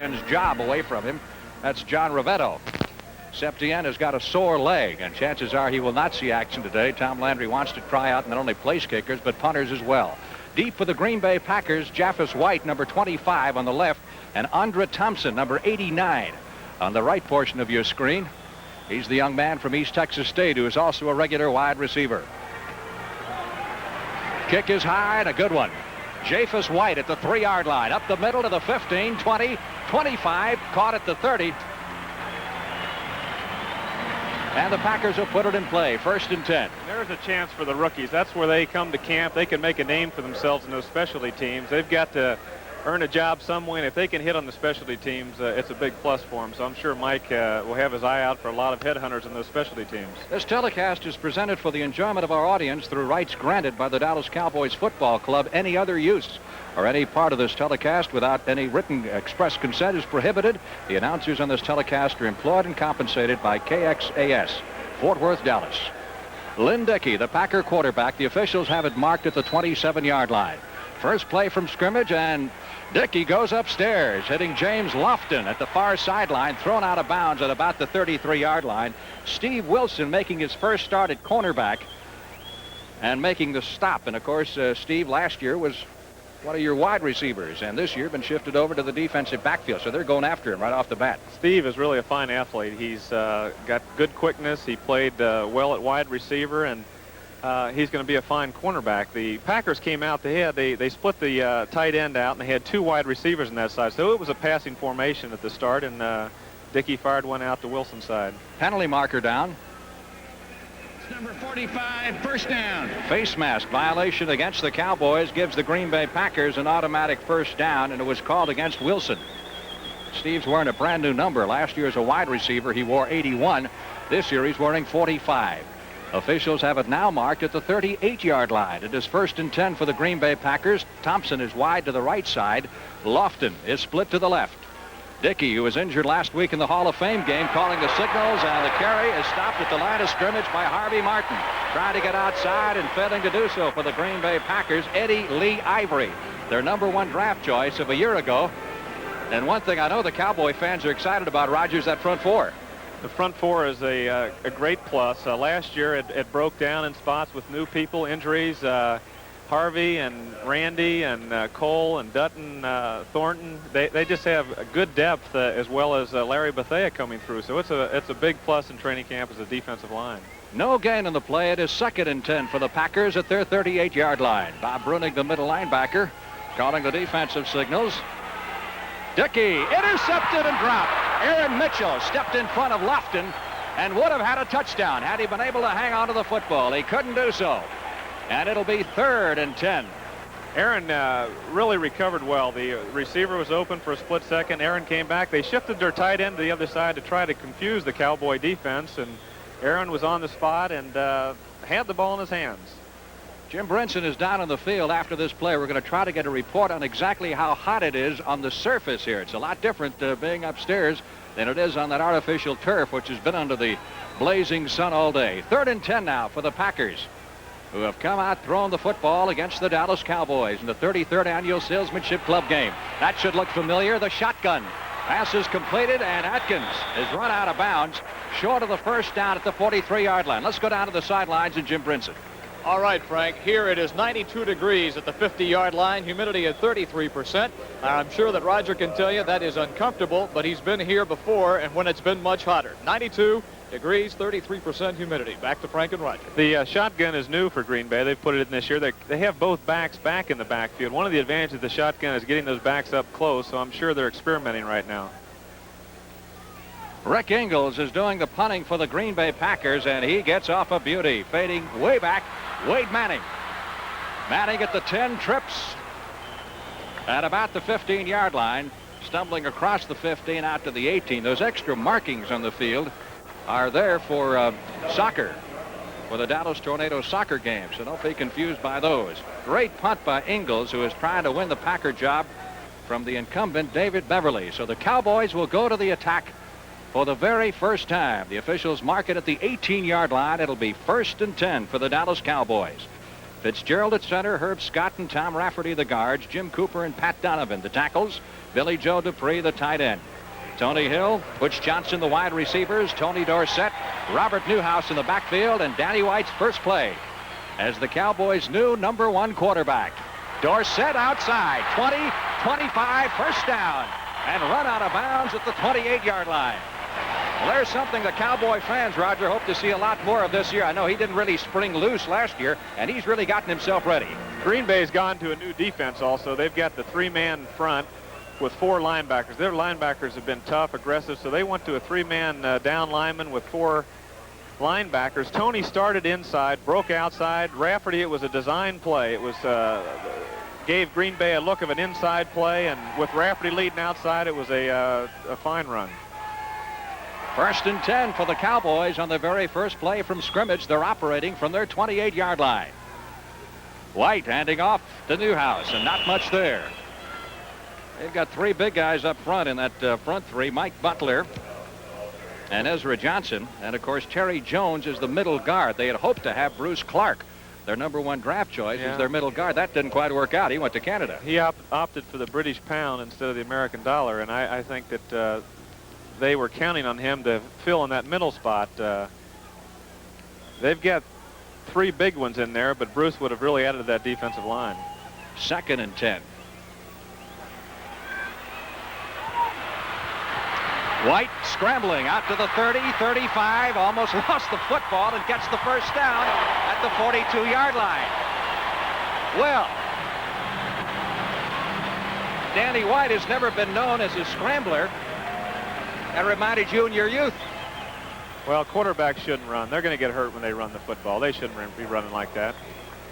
job away from him. That's John Rivetto. Septien has got a sore leg, and chances are he will not see action today. Tom Landry wants to try out not only place kickers, but punters as well. Deep for the Green Bay Packers, Japhus White, number 25 on the left, and Andra Thompson, number 89 on the right portion of your screen. He's the young man from East Texas State who is also a regular wide receiver. Kick is high and a good one. Japhus White at the 3-yard line, up the middle to the 15, 20, 25, caught at the 30. And the Packers will put it in play, 1st and 10. There's a chance for the rookies. That's where they come to camp. They can make a name for themselves in those specialty teams. They've got to earn a job some way, and if they can hit on the specialty teams, it's a big plus for them. So I'm sure Mike will have his eye out for a lot of headhunters in those specialty teams. This telecast is presented for the enjoyment of our audience through rights granted by the Dallas Cowboys Football Club. Any other use or any part of this telecast without any written express consent is prohibited. The announcers on this telecast are employed and compensated by KXAS, Fort Worth, Dallas. Lynn Dickey, the Packer quarterback. The officials have it marked at the 27-yard line. First play from scrimmage, and Dickey goes upstairs, hitting James Lofton at the far sideline, thrown out of bounds at about the 33-yard line. Steve Wilson making his first start at cornerback and making the stop. And, of course, Steve last year was one of your wide receivers, and this year been shifted over to the defensive backfield, so they're going after him right off the bat. Steve is really a fine athlete. He's got good quickness. He played well at wide receiver, and he's going to be a fine cornerback. The Packers came out ahead. They split the tight end out, and they had 2 wide receivers on that side. So it was a passing formation at the start, and Dickey fired one out to Wilson's side. Penalty marker down. Number 45, first down. Face mask violation against the Cowboys gives the Green Bay Packers an automatic first down, and it was called against Wilson. Steve's wearing a brand new number. Last year as a wide receiver, he wore 81. This year he's wearing 45. Officials have it now marked at the 38-yard line. It is 1st and 10 for the Green Bay Packers. Thompson is wide to the right side. Lofton is split to the left. Dickey, who was injured last week in the Hall of Fame game, calling the signals, and the carry is stopped at the line of scrimmage by Harvey Martin. Trying to get outside and failing to do so for the Green Bay Packers, Eddie Lee Ivory, their #1 draft choice of a year ago. And one thing I know the Cowboy fans are excited about, Rogers, that front four. The front four is a great plus. Last year it broke down in spots with new people, injuries. Harvey and Randy and Cole and Dutton, Thornton, they just have a good depth as well as Larry Bethea coming through. So it's a big plus in training camp as a defensive line. No gain in the play. It is 2nd and 10 for the Packers at their 38-yard line. Bob Brunig, the middle linebacker, calling the defensive signals. Dickey intercepted and dropped. Aaron Mitchell stepped in front of Lofton and would have had a touchdown had he been able to hang on to the football. He couldn't do so. And it'll be 3rd and 10. Aaron really recovered well. The receiver was open for a split second. Aaron came back. They shifted their tight end to the other side to try to confuse the Cowboy defense, and Aaron was on the spot and had the ball in his hands. Jim Brinson is down on the field after this play. We're going to try to get a report on exactly how hot it is on the surface here. It's a lot different being upstairs than it is on that artificial turf, which has been under the blazing sun all day. 3rd and 10 now for the Packers, who have come out throwing the football against the Dallas Cowboys in the 33rd annual Salesmanship Club game. That should look familiar. The shotgun. Pass is completed, and Atkins is run out of bounds short of the first down at the 43-yard line. Let's go down to the sidelines and Jim Brinson. All right, Frank, here it is 92 degrees at the 50-yard line, humidity at 33%. I'm sure that Roger can tell you that is uncomfortable, but he's been here before and when it's been much hotter. 92 degrees, 33% humidity. Back to Frank and Roger. The shotgun is new for Green Bay. They've put it in this year. They have both backs back in the backfield. One of the advantages of the shotgun is getting those backs up close, so I'm sure they're experimenting right now. Rick Ingalls is doing the punting for the Green Bay Packers, and he gets off a beauty. Fading way back, Wade Manning. Manning at the 10, trips at about the 15-yard line, stumbling across the 15 out to the 18. Those extra markings on the field are there for soccer, for the Dallas Tornado soccer game, so don't be confused by those. Great punt by Ingalls, who is trying to win the Packer job from the incumbent David Beverly. So the Cowboys will go to the attack for the very first time. The officials mark it at the 18-yard line. It'll be 1st and 10 for the Dallas Cowboys. Fitzgerald at center, Herb Scott and Tom Rafferty the guards, Jim Cooper and Pat Donovan the tackles, Billy Joe Dupree the tight end. Tony Hill, Butch Johnson the wide receivers, Tony Dorsett, Robert Newhouse in the backfield, and Danny White's first play as the Cowboys' new #1 quarterback. Dorsett outside, 20, 25, first down, and run out of bounds at the 28-yard line. Well, there's something the Cowboy fans, Roger, hope to see a lot more of this year. I know he didn't really spring loose last year, and he's really gotten himself ready. Green Bay's gone to a new defense also. They've got the 3-man front with 4 linebackers. Their linebackers have been tough, aggressive, so they went to a 3-man down lineman with 4 linebackers. Tony started inside, broke outside. Rafferty, it was a design play. It was gave Green Bay a look of an inside play, and with Rafferty leading outside, it was a fine run. 1st and 10 for the Cowboys on the very first play from scrimmage. They're operating from their 28-yard line. White handing off to Newhouse, and not much there. They've got 3 big guys up front in that front 3. Mike Butler and Ezra Johnson, and of course Terry Jones is the middle guard. They had hoped to have Bruce Clark, their #1 draft choice, as their middle guard. That didn't quite work out. He went to Canada. He opted for the British pound instead of the American dollar, and I think that they were counting on him to fill in that middle spot. They've got 3 big ones in there, but Bruce would have really added to that defensive line. 2nd and 10. White scrambling out to the 30, 35, almost lost the football and gets the first down at the 42-yard line. Well, Danny White has never been known as a scrambler. That reminded you in your youth. Well, quarterbacks shouldn't run. They're going to get hurt when they run the football. They shouldn't be running like that.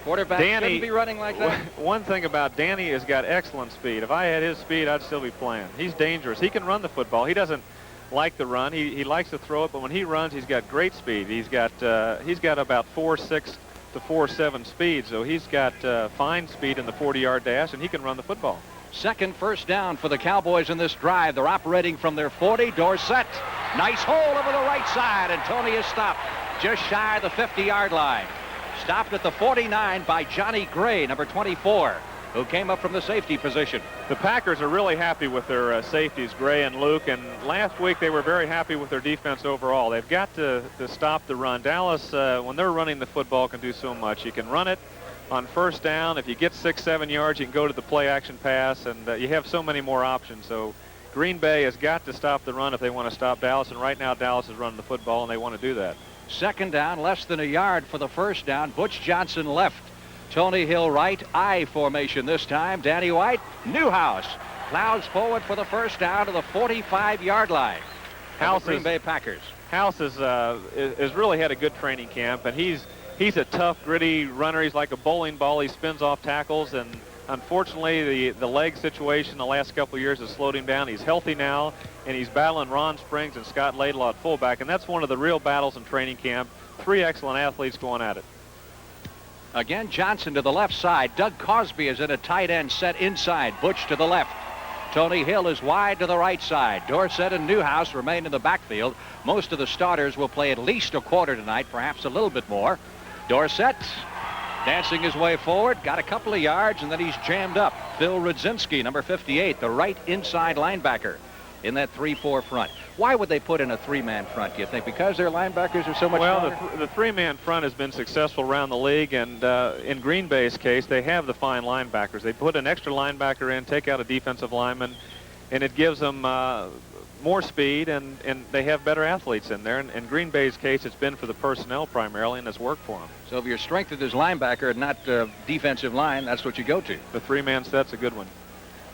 Quarterbacks shouldn't be running like that? One thing about Danny has got excellent speed. If I had his speed, I'd still be playing. He's dangerous. He can run the football. He doesn't like the run. He likes to throw it, but when he runs, he's got great speed. He's got about 4.6 to 4.7 speed, so he's got fine speed in the 40-yard dash, and he can run the football. Second first down for the Cowboys in this drive. They're operating from their 40. Dorsett, nice hole over the right side, and Tony is stopped just shy of the 50-yard line. Stopped at the 49 by Johnny Gray, #24, who came up from the safety position. The Packers are really happy with their safeties, Gray and Luke, and last week they were very happy with their defense overall. They've got to stop the run. Dallas, when they're running the football, can do so much. You can run it on first down. If you get 6-7 yards, you can go to the play-action pass, and you have so many more options. So Green Bay has got to stop the run if they want to stop Dallas, and right now Dallas is running the football, and they want to do that. 2nd down, less than a yard for the first down. Butch Johnson left. Tony Hill right. I formation this time. Danny White, Newhouse, plows forward for the first down to the 45-yard line. Green Bay Packers. House has really had a good training camp, and he's a tough, gritty runner. He's like a bowling ball. He spins off tackles, and unfortunately, the leg situation the last couple of years has slowed him down. He's healthy now, and he's battling Ron Springs and Scott Laidlaw at fullback, and that's one of the real battles in training camp. 3 excellent athletes going at it. Again, Johnson to the left side. Doug Cosby is in a tight end set inside. Butch to the left. Tony Hill is wide to the right side. Dorsett and Newhouse remain in the backfield. Most of the starters will play at least a quarter tonight, perhaps a little bit more. Dorsett dancing his way forward, got a couple of yards, and then he's jammed up. Phil Rudzinski, #58, the right inside linebacker in that 3-4 front. Why would they put in a 3-man front, do you think? Because their linebackers are so much stronger? The 3-man front has been successful around the league, and in Green Bay's case, they have the fine linebackers. They put an extra linebacker in, take out a defensive lineman, and it gives them more speed, and they have better athletes in there. And in Green Bay's case, it's been for the personnel primarily, and it's worked for them. So if your strength is linebacker and not defensive line, that's what you go to. The 3-man set's a good one.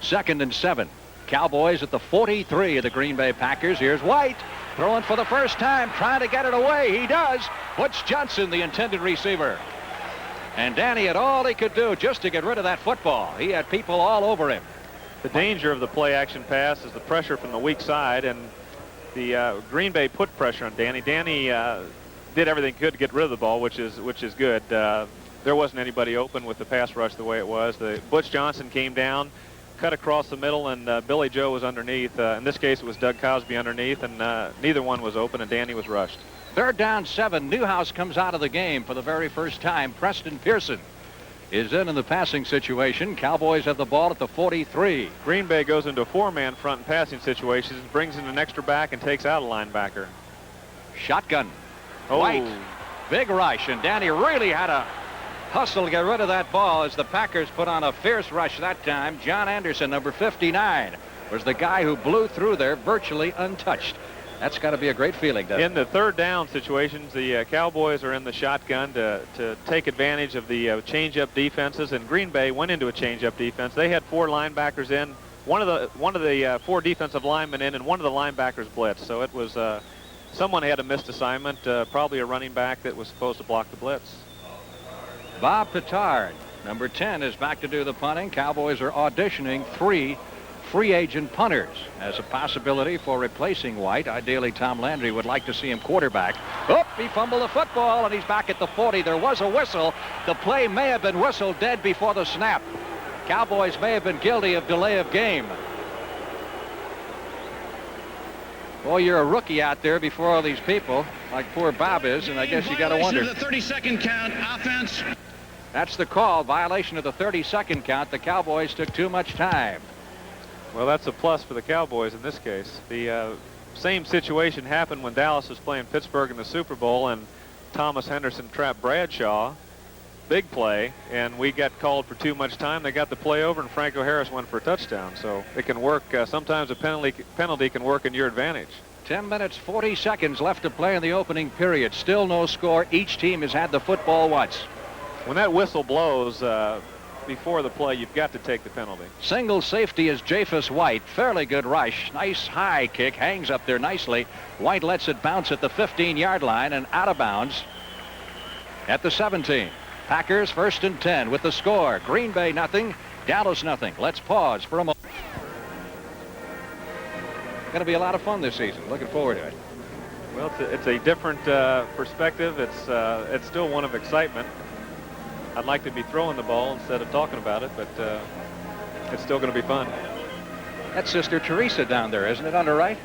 2nd and 7. Cowboys at the 43 of the Green Bay Packers. Here's White throwing for the first time, trying to get it away. He does. Butch Johnson, the intended receiver. And Danny had all he could do just to get rid of that football. He had people all over him. The danger of the play-action pass is the pressure from the weak side, and the Green Bay put pressure on Danny. Danny did everything he could to get rid of the ball, which is good. There wasn't anybody open with the pass rush the way it was. Butch Johnson came down, cut across the middle, and Billy Joe was underneath. In this case, it was Doug Cosby underneath, and neither one was open, and Danny was rushed. 3rd down, 7. Newhouse comes out of the game for the very first time. Preston Pearson is in the passing situation. Cowboys have the ball at the 43. Green Bay goes into a 4-man front in passing situations, brings in an extra back, and takes out a linebacker. Shotgun. Oh. White. Big rush, and Danny really had a hustle to get rid of that ball as the Packers put on a fierce rush that time. John Anderson, number 59, was the guy who blew through there virtually untouched. That's got to be a great feeling, doesn't it? In the third down situations, the Cowboys are in the shotgun to take advantage of the change-up defenses, and Green Bay went into a change-up defense. They had 4 linebackers in, one of the 4 defensive linemen in, and one of the linebackers blitz. So it was someone had a missed assignment, probably a running back that was supposed to block the blitz. Bob Petard, number 10, is back to do the punting. Cowboys are auditioning 3 free agent punters as a possibility for replacing White. Ideally, Tom Landry would like to see him quarterback. Oop, he fumbled the football, and he's back at the 40. There was a whistle. The play may have been whistled dead before the snap. Cowboys may have been guilty of delay of game. Boy, you're a rookie out there before all these people, like poor Bob is, and I guess you got to wonder. The 30-second count, offense. That's the call. Violation of the 30-second count. The Cowboys took too much time. Well, that's a plus for the Cowboys in this case. The same situation happened when Dallas was playing Pittsburgh in the Super Bowl, and Thomas Henderson trapped Bradshaw. Big play, and we got called for too much time. They got the play over, and Franco Harris went for a touchdown. So it can work. Sometimes a penalty can work in your advantage. 10 minutes, 40 seconds left to play in the opening period. Still no score. Each team has had the football once. When that whistle blows before the play, you've got to take the penalty. Single safety is Japhus White. Fairly good rush. Nice high kick. Hangs up there nicely. White lets it bounce at the 15-yard line and out of bounds at the 17. Packers 1st and 10 with the score. Green Bay nothing. Dallas nothing. Let's pause for a moment. Going to be a lot of fun this season. Looking forward to it. Well, it's a different perspective. It's still one of excitement. I'd like to be throwing the ball instead of talking about it, but it's still going to be fun. That's Sister Teresa down there, isn't it, on the right?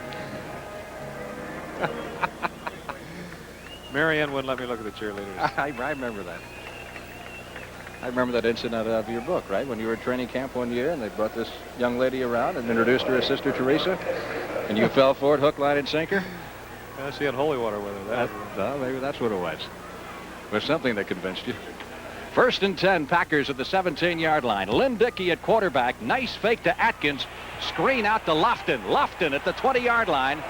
Marianne wouldn't let me look at the cheerleaders. I remember that. I remember that incident of your book, right? When you were at training camp one year and they brought this young lady around and introduced her as Sister Teresa, and you fell for it, hook, line, and sinker? She had holy water with her. Maybe that's what it was. It was something that convinced you. 1st and 10, Packers at the 17-yard line. Lynn Dickey at quarterback. Nice fake to Atkins. Screen out to Lofton. Lofton at the 20-yard line.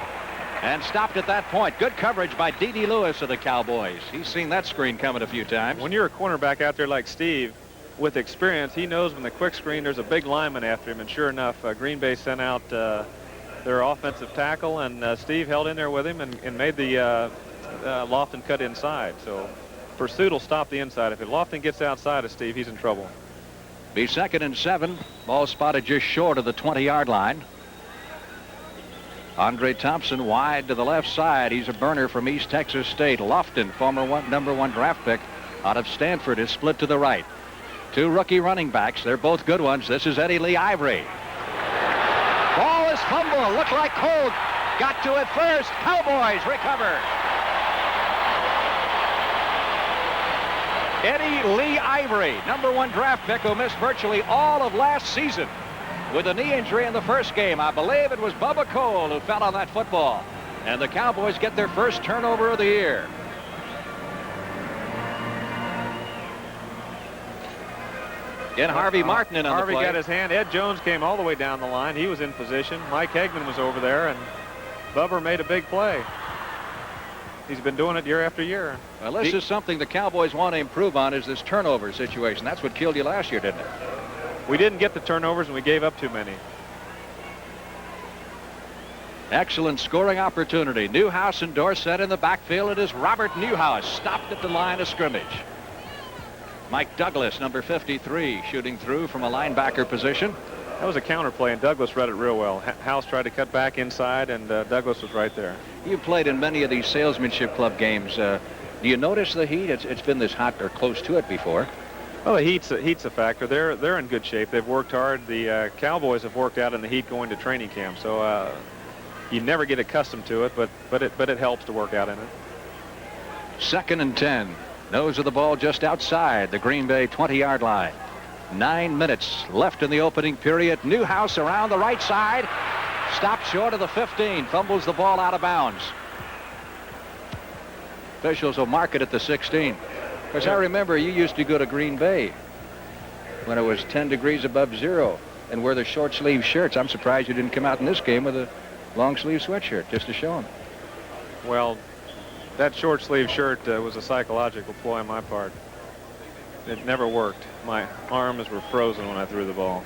And stopped at that point. Good coverage by D.D. Lewis of the Cowboys. He's seen that screen coming a few times. When you're a cornerback out there like Steve, with experience, he knows when the quick screen, there's a big lineman after him. And sure enough, Green Bay sent out their offensive tackle, and Steve held in there with him and made the Lofton cut inside. So pursuit will stop the inside. If Lofton gets outside of Steve, he's in trouble. Be 2nd and 7. Ball spotted just short of the 20-yard line. Andre Thompson wide to the left side. He's a burner from East Texas State. Lofton, former number 1 draft pick out of Stanford, is split to the right. 2 rookie running backs. They're both good ones. This is Eddie Lee Ivory. Ball is fumbled. Looked like Cole got to it first. Cowboys recover. Eddie Lee Ivory, number 1 draft pick, who missed virtually all of last season with a knee injury in the first game. I believe it was Bubba Cole who fell on that football. And the Cowboys get their first turnover of the year. Again, Harvey Martin in on the play. Harvey got his hand. Ed Jones came all the way down the line. He was in position. Mike Hegman was over there, and Bubba made a big play. He's been doing it year after year. Well, this is something the Cowboys want to improve on, is this turnover situation. That's what killed you last year, didn't it? We didn't get the turnovers, and we gave up too many. Excellent scoring opportunity. Newhouse and Dorsett in the backfield. It is Robert Newhouse, stopped at the line of scrimmage. Mike Douglas, number 53, shooting through from a linebacker position. That was a counter play, and Douglas read it real well. House tried to cut back inside, and Douglas was right there. You played in many of these salesmanship club games. Do you notice the heat? It's been this hot or close to it before. Well, the heat's a factor. They're in good shape. They've worked hard. The Cowboys have worked out in the heat going to training camp. So you never get accustomed to it, but it helps to work out in it. 2nd and 10. Nose of the ball just outside the Green Bay 20-yard line. 9 minutes left in the opening period. Newhouse around the right side. Stopped short of the 15. Fumbles the ball out of bounds. Officials will mark it at the 16. Because I remember you used to go to Green Bay when it was 10 degrees above zero and wear the short sleeve shirts. I'm surprised you didn't come out in this game with a long sleeve sweatshirt just to show them. Well, that short sleeve shirt was a psychological ploy on my part. It never worked. My arms were frozen when I threw the ball.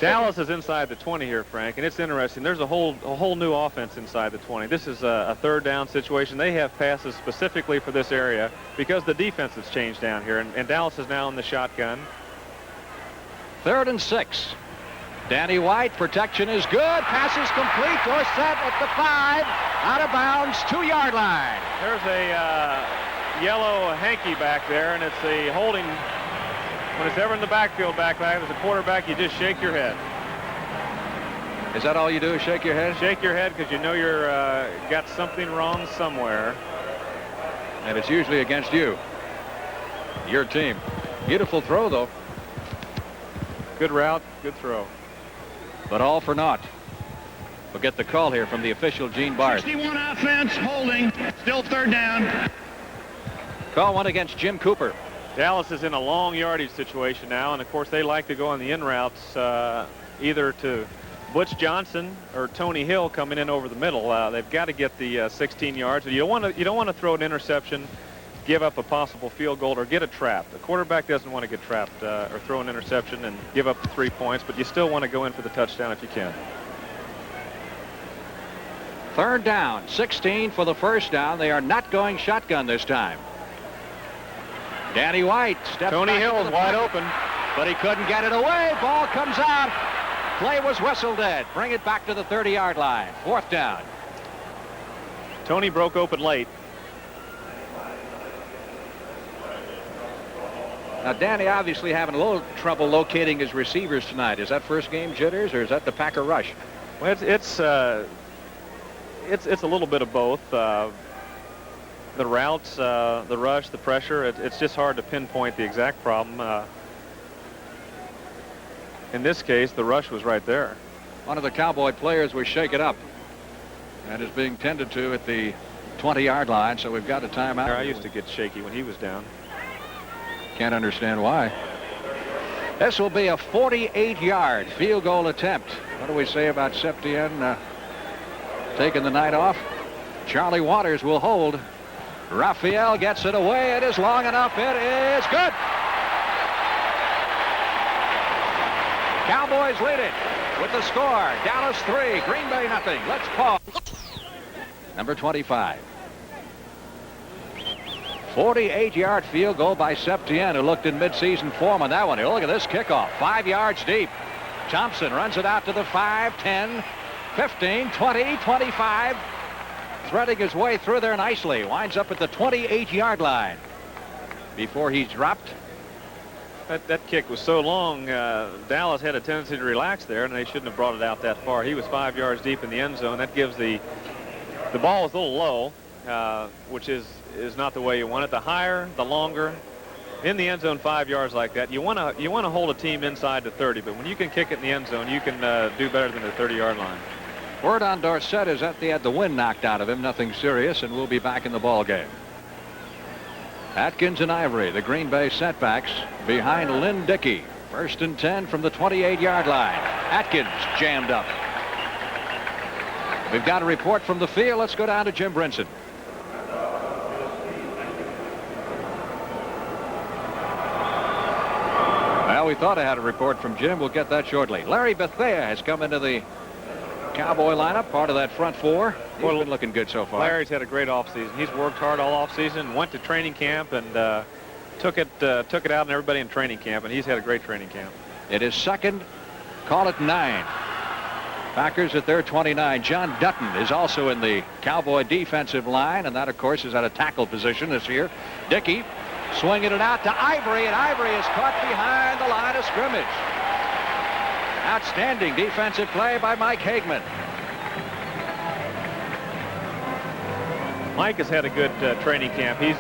Dallas is inside the 20 here, Frank, and it's interesting. There's a whole new offense inside the 20. This is a third down situation. They have passes specifically for this area because the defense has changed down here, and Dallas is now in the shotgun. 3rd and 6. Danny White, protection is good. Pass is complete. Dorsett at the 5. Out of bounds, 2-yard line. There's a yellow hanky back there, and it's a holding. When it's ever in the backfield back there, as a quarterback, you just shake your head. Is that all you do, is shake your head? Shake your head because you know you're got something wrong somewhere. And it's usually against you. Your team. Beautiful throw, though. Good route, good throw. But all for naught. We'll get the call here from the official, Gene Barth. 61 offense, holding, still 3rd down. Call one against Jim Cooper. Dallas is in a long yardage situation now, and of course they like to go on the in routes either to Butch Johnson or Tony Hill coming in over the middle. They've got to get the 16 yards. You don't want to throw an interception, give up a possible field goal, or get a trap. The quarterback doesn't want to get trapped or throw an interception and give up the 3 points, but you still want to go in for the touchdown if you can. 3rd down, 16 for the 1st down. They are not going shotgun this time. Danny White steps Tony back Hill's wide open, but he couldn't get it away. Ball comes out. Play was whistled dead. Bring it back to the 30-yard line. 4th down. Tony broke open late. Now, Danny obviously having a little trouble locating his receivers tonight. Is that first game jitters, or is that the Packer rush? Well, it's a little bit of both. The routes, the rush, the pressure, it's just hard to pinpoint the exact problem. In this case, the rush was right there. One of the Cowboy players was shaken up and is being tended to at the 20-yard line, so we've got a timeout. I used to get shaky when he was down. Can't understand why. This will be a 48-yard field goal attempt. What do we say about Septien taking the night off? Charlie Waters will hold. Raphael gets it away. It is long enough. It is good. Cowboys lead it with the score. Dallas 3, Green Bay nothing. Let's pause. Number 25. 48-yard field goal by Septien, who looked in midseason form on that one. Here, look at this kickoff. 5 yards deep. Thompson runs it out to the 5, 10, 15, 20, 25. Threading his way through there nicely. Winds up at the 28-yard line before he dropped. That kick was so long, Dallas had a tendency to relax there, and they shouldn't have brought it out that far. He was 5 yards deep in the end zone. That gives the ball was a little low, which is not the way you want it. The higher, the longer. In the end zone, 5 yards like that, you want to hold a team inside the 30. But when you can kick it in the end zone, you can do better than the 30-yard line. Word on Dorsett is that they had the wind knocked out of him, nothing serious, and we'll be back in the ball game. Atkins and Ivory, the Green Bay setbacks, behind Lynn Dickey. 1st and 10 from the 28-yard line. Atkins jammed up. We've got a report from the field. Let's go down to Jim Brinson. Well, we thought I had a report from Jim. We'll get that shortly. Larry Bethea has come into the Cowboy lineup, part of that front four. He's been looking good so far. Larry's had a great offseason. He's worked hard all offseason, went to training camp, and took it out on everybody in training camp, and he's had a great training camp. It is 2nd, call it 9. Packers at their 29. John Dutton is also in the Cowboy defensive line, and that, of course, is at a tackle position this year. Dickey swinging it out to Ivory, and Ivory is caught behind the line of scrimmage. Outstanding defensive play by Mike Hagman. Mike has had a good training camp. He's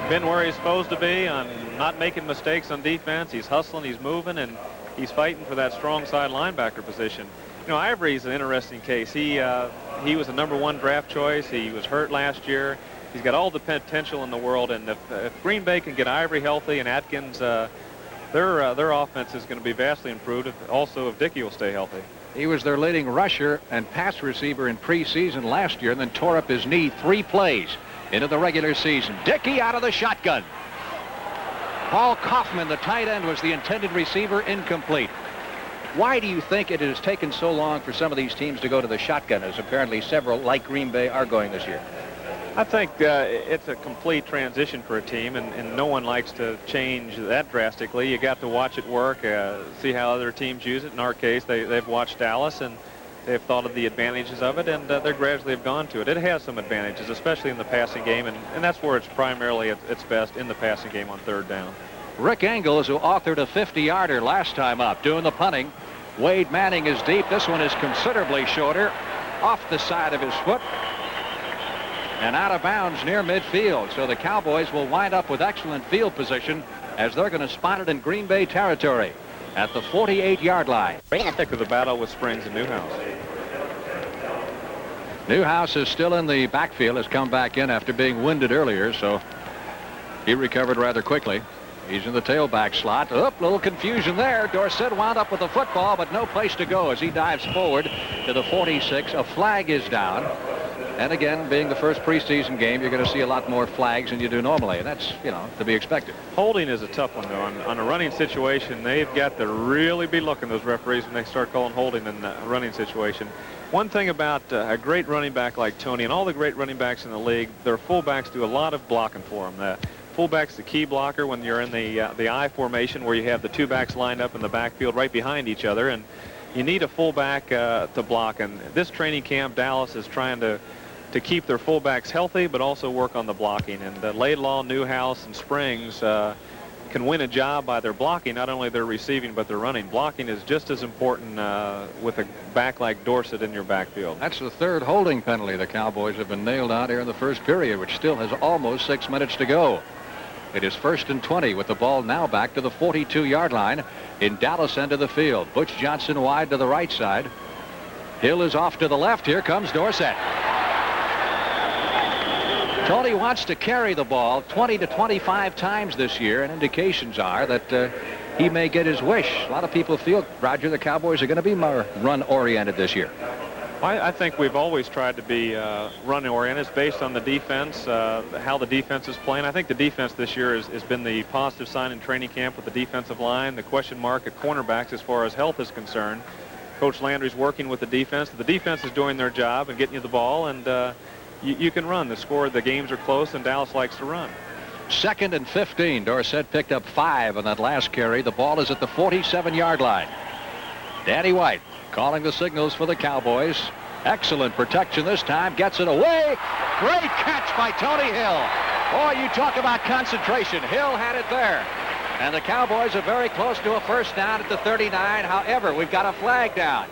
been where he's supposed to be, on not making mistakes on defense. He's hustling, he's moving, and he's fighting for that strong side linebacker position. You know, Ivory's an interesting case. He was a #1 draft choice. He was hurt last year. He's got all the potential in the world, and if Green Bay can get Ivory healthy and Atkins, their offense is going to be vastly improved. If Dickey will stay healthy. He was their leading rusher and pass receiver in preseason last year, and then tore up his knee 3 plays into the regular season. Dickey out of the shotgun. Paul Kaufman, the tight end, was the intended receiver, incomplete. Why do you think it has taken so long for some of these teams to go to the shotgun, as apparently several, like Green Bay, are going this year? I think it's a complete transition for a team, and no one likes to change that drastically. You got to watch it work, see how other teams use it. In our case, they've watched Dallas, and they've thought of the advantages of it, and they gradually have gone to it. It has some advantages, especially in the passing game, and that's where it's primarily at its best, in the passing game on 3rd down. Rick Engels, who authored a 50-yarder last time up, doing the punting. Wade Manning is deep. This one is considerably shorter, off the side of his foot, and out of bounds near midfield. So the Cowboys will wind up with excellent field position, as they're going to spot it in Green Bay territory at the 48-yard line. Pick of the battle with Springs and Newhouse. Newhouse is still in the backfield, has come back in after being winded earlier, so he recovered rather quickly. He's in the tailback slot. Little confusion there. Dorsett wound up with the football, but no place to go as he dives forward to the 46. A flag is down. And again, being the first preseason game, you're going to see a lot more flags than you do normally, and that's, to be expected. Holding is a tough one, though. On a running situation, they've got to really be looking, those referees, when they start calling holding in a running situation. One thing about a great running back like Tony, and all the great running backs in the league, their fullbacks do a lot of blocking for them. Fullback's the key blocker when you're in the I formation, where you have the 2 backs lined up in the backfield right behind each other, and you need a fullback to block. And this training camp, Dallas is trying to keep their fullbacks healthy, but also work on the blocking. And Laidlaw, Newhouse, and Springs can win a job by their blocking, not only their receiving, but their running. Blocking is just as important with a back like Dorsett in your backfield. That's the 3rd holding penalty the Cowboys have been nailed on here in the first period, which still has almost 6 minutes to go. It is 1st and 20 with the ball now back to the 42-yard line in Dallas end of the field. Butch Johnson wide to the right side. Hill is off to the left. Here comes Dorsett. Tony wants to carry the ball 20 to 25 times this year, and indications are that he may get his wish. A lot of people feel, Roger, the Cowboys are going to be more run-oriented this year. I think we've always tried to be run-oriented. It's based on the defense, how the defense is playing. I think the defense this year has been the positive sign in training camp with the defensive line, the question mark at cornerbacks as far as health is concerned. Coach Landry's working with the defense. The defense is doing their job and getting you the ball, and you can run. The games are close, and Dallas likes to run. 2nd and 15. Dorsett picked up 5 on that last carry. The ball is at the 47-yard line. Danny White calling the signals for the Cowboys. Excellent protection this time. Gets it away. Great catch by Tony Hill. Boy, you talk about concentration. Hill had it there. And the Cowboys are very close to a first down at the 39. However, we've got a flag down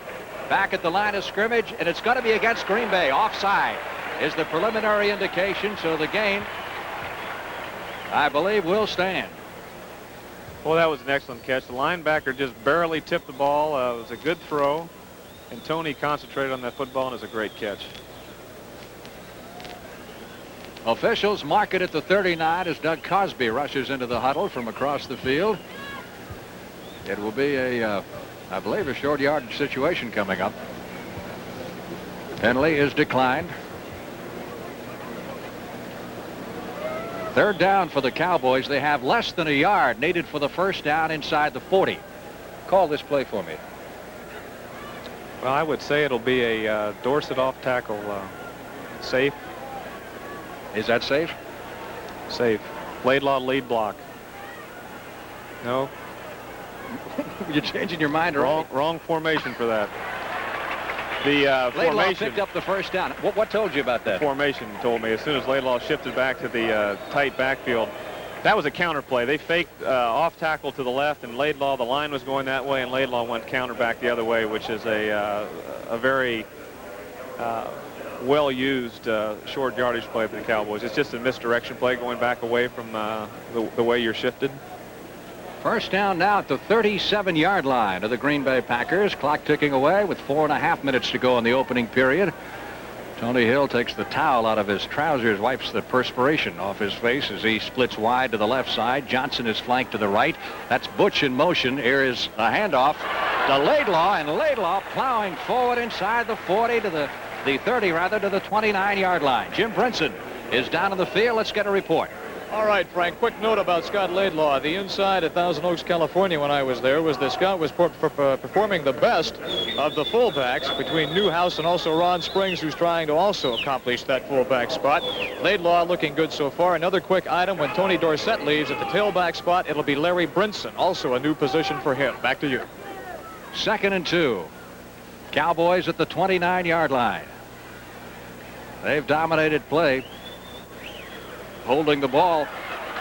back at the line of scrimmage, and it's going to be against Green Bay. Offside is the preliminary indication, so the game, I believe, will stand. Well, that was an excellent catch. The linebacker just barely tipped the ball. It was a good throw, and Tony concentrated on that football, and it was a great catch. Officials mark it at the 39 as Doug Cosby rushes into the huddle from across the field. It will be I believe, a short yardage situation coming up. Penalty is declined. 3rd down for the Cowboys. They have less than a yard needed for the first down inside the 40. Call this play for me. Well, I would say it'll be a Dorsett off tackle safe. Is that safe? Safe. Laidlaw lead block. No. You're changing your mind. Wrong formation for that. The Laidlaw formation picked up the first down. What told you about that? The formation told me as soon as Laidlaw shifted back to the tight backfield. That was a counter play. They faked off tackle to the left, and Laidlaw, the line was going that way, and Laidlaw went counter back the other way, which is a very well-used short yardage play for the Cowboys. It's just a misdirection play going back away from the way you're shifted. First down now at the 37-yard line of the Green Bay Packers. Clock ticking away with 4.5 minutes to go in the opening period. Tony Hill takes the towel out of his trousers, wipes the perspiration off his face as he splits wide to the left side. Johnson is flanked to the right. That's Butch in motion. Here is a handoff to Laidlaw, and Laidlaw plowing forward inside the 40 to the 30, rather, to the 29-yard line. Jim Brinson is down in the field. Let's get a report. All right, Frank, quick note about Scott Laidlaw. The inside at Thousand Oaks, California, when I was there, was that Scott was performing the best of the fullbacks between Newhouse and also Ron Springs, who's trying to also accomplish that fullback spot. Laidlaw looking good so far. Another quick item, when Tony Dorsett leaves at the tailback spot, it'll be Larry Brinson, also a new position for him. Back to you. 2nd and 2. Cowboys at the 29-yard line. They've dominated play, holding the ball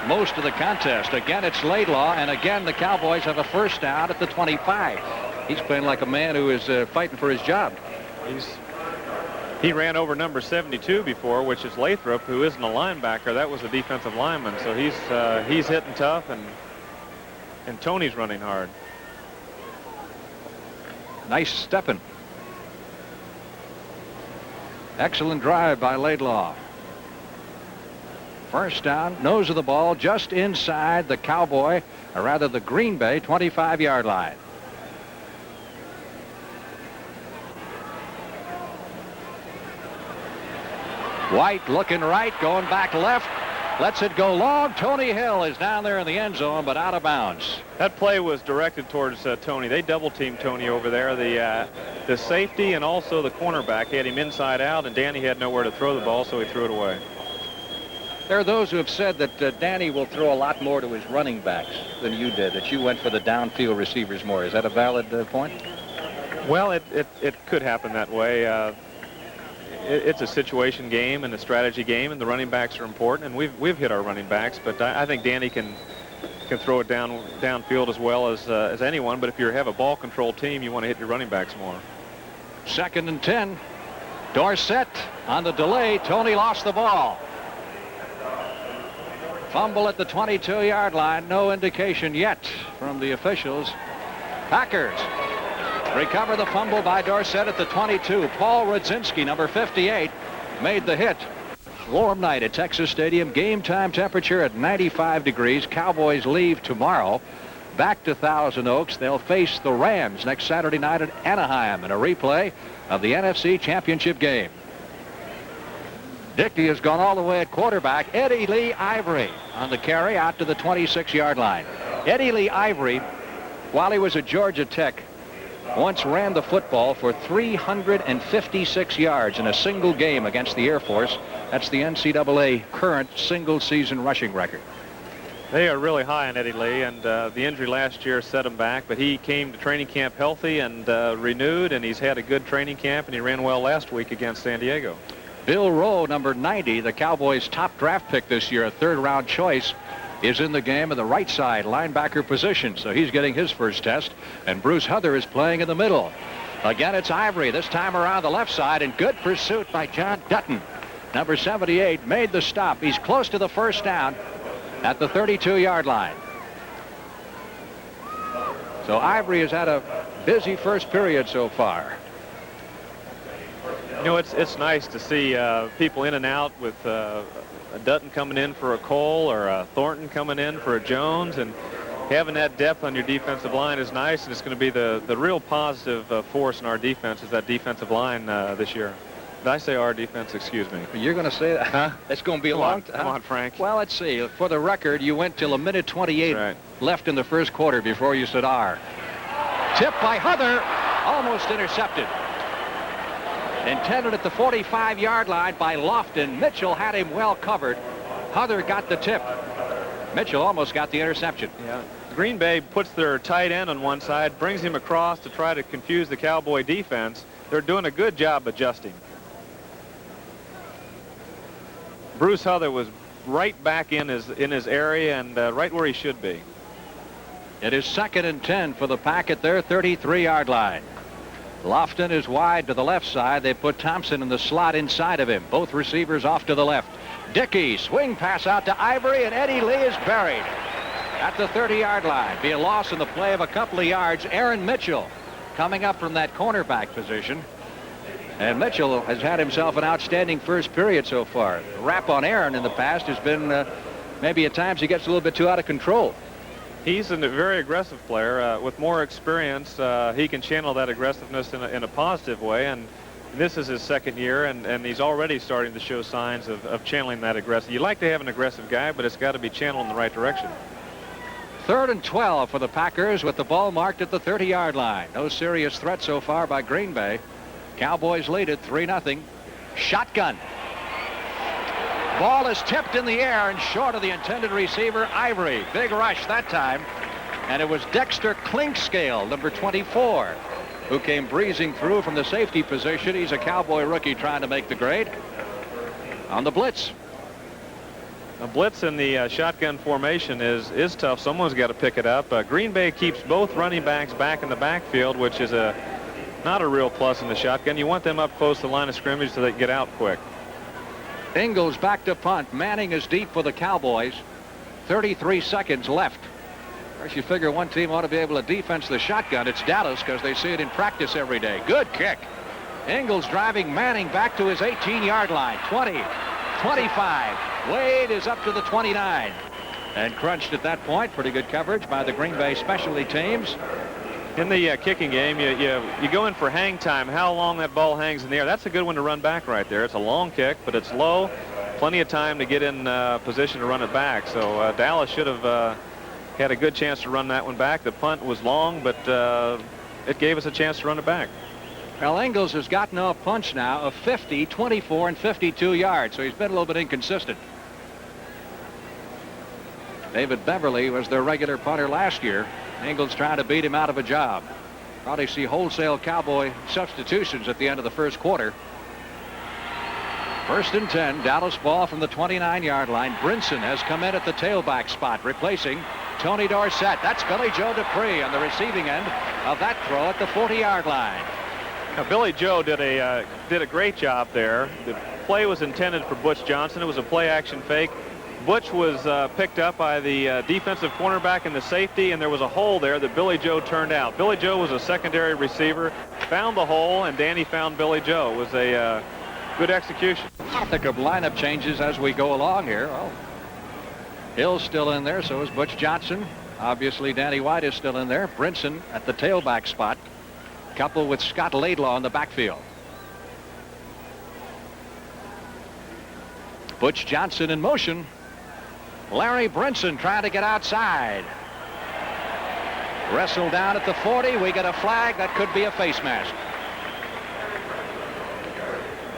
most of the contest. Again, it's Laidlaw, and again the Cowboys have a first down at the 25. He's playing like a man who is fighting for his job. He ran over number 72 before, which is Lathrop, who isn't a linebacker. That was a defensive lineman, so he's hitting tough, and Tony's running hard. Nice stepping. Excellent drive by Laidlaw. First down, nose of the ball, just inside the Cowboy, or rather the Green Bay 25-yard line. White looking right, going back left, lets it go long. Tony Hill is down there in the end zone, but out of bounds. That play was directed towards Tony. They double-teamed Tony over there. The safety and also the cornerback had him inside out, and Danny had nowhere to throw the ball, so he threw it away. There are those who have said that Danny will throw a lot more to his running backs than you did, that you went for the downfield receivers more. Is that a valid point? Well, it could happen that way. It's a situation game and a strategy game, and the running backs are important, and we've hit our running backs, but I think Danny can throw it downfield as well as anyone. But if you have a ball control team, you want to hit your running backs more. 2nd and 10. Dorsett on the delay. Tony lost the ball. Fumble at the 22-yard line. No indication yet from the officials. Packers recover the fumble by Dorsett at the 22. Paul Rudzinski, number 58, made the hit. Warm night at Texas Stadium. Game time temperature at 95 degrees. Cowboys leave tomorrow. Back to Thousand Oaks. They'll face the Rams next Saturday night at Anaheim in a replay of the NFC Championship game. Dickey has gone all the way at quarterback. Eddie Lee Ivory on the carry out to the 26-yard line. Eddie Lee Ivory, while he was at Georgia Tech, once ran the football for 356 yards in a single game against the Air Force. That's the NCAA current single-season rushing record. They are really high on Eddie Lee, and the injury last year set him back, but he came to training camp healthy and renewed, and he's had a good training camp, and he ran well last week against San Diego. Bill Rowe, number 90, the Cowboys' top draft pick this year, a third-round choice, is in the game in the right side linebacker position, so he's getting his first test, and Bruce Huther is playing in the middle. Again, it's Ivory, this time around the left side, and good pursuit by John Dutton. Number 78 made the stop. He's close to the first down at the 32-yard line. So Ivory has had a busy first period so far. You know, it's nice to see people in and out with a Dutton coming in for a Cole or a Thornton coming in for a Jones, and having that depth on your defensive line is nice, and it's going to be the real positive force in our defense is that defensive line this year. Did I say our defense? Excuse me. You're going to say that? Huh? It's going to be a long time. Come on, Frank. Well, let's see. For the record, you went till a minute 28 left in the first quarter before you said R. Tip by Huther, almost intercepted. Intended at the 45-yard line by Lofton. Mitchell had him well covered. Huther got the tip. Mitchell almost got the interception. Yeah. Green Bay puts their tight end on one side, brings him across to try to confuse the Cowboy defense. They're doing a good job adjusting. Bruce Huther was right back in his area and right where he should be. It is 2nd and 10 for the Pack at their 33-yard line. Lofton is wide to the left side. They put Thompson in the slot inside of him. Both receivers off to the left. Dickey, swing pass out to Ivory, and Eddie Lee is buried at the 30-yard line. Be a loss in the play of a couple of yards. Aaron Mitchell coming up from that cornerback position. And Mitchell has had himself an outstanding first period so far. The rap on Aaron in the past has been maybe at times he gets a little bit too out of control. He's a very aggressive player. With more experience, he can channel that aggressiveness in a positive way. And this is his second year, and he's already starting to show signs of channeling that aggressive. You like to have an aggressive guy, but it's got to be channeled in the right direction. 3rd and 12 for the Packers with the ball marked at the 30-yard line. No serious threat so far by Green Bay. Cowboys lead it 3-0. Shotgun. Ball is tipped in the air and short of the intended receiver, Ivory. Big rush that time. And it was Dexter Clinkscale, number 24, who came breezing through from the safety position. He's a Cowboy rookie trying to make the grade on the blitz. A blitz in the shotgun formation is tough. Someone's got to pick it up. Green Bay keeps both running backs back in the backfield, which is not a real plus in the shotgun. You want them up close to the line of scrimmage so they get out quick. Ingalls back to punt. Manning is deep for the Cowboys. 33 seconds left. Of course, you figure one team ought to be able to defense the shotgun. It's Dallas because they see it in practice every day. Good kick. Ingalls driving Manning back to his 18-yard line. 20, 25. Wade is up to the 29 and crunched at that point. Pretty good coverage by the Green Bay specialty teams. In the kicking game, you go in for hang time. How long that ball hangs in the air. That's a good one to run back right there. It's a long kick, but it's low. Plenty of time to get in position to run it back. So Dallas should have had a good chance to run that one back. The punt was long, but it gave us a chance to run it back. Well, Ingalls has gotten off punch now of 50, 24, and 52 yards, so he's been a little bit inconsistent. David Beverly was their regular punter last year. Ingalls trying to beat him out of a job. Probably see wholesale Cowboy substitutions at the end of the first quarter. 1st and 10, Dallas ball from the 29-yard line. Brinson has come in at the tailback spot, replacing Tony Dorsett. That's Billy Joe Dupree on the receiving end of that throw at the 40-yard line. Now, Billy Joe did a great job there. The play was intended for Butch Johnson. It was a play-action fake. Butch was picked up by the defensive cornerback and the safety, and there was a hole there that Billy Joe turned out. Billy Joe was a secondary receiver, found the hole, and Danny found Billy Joe. It was a good execution. I'll think of lineup changes as we go along here. Well, Hill's still in there, so is Butch Johnson. Obviously, Danny White is still in there. Brinson at the tailback spot, coupled with Scott Laidlaw in the backfield. Butch Johnson in motion. Larry Brinson trying to get outside. Wrestled down at the 40. We get a flag. That could be a face mask.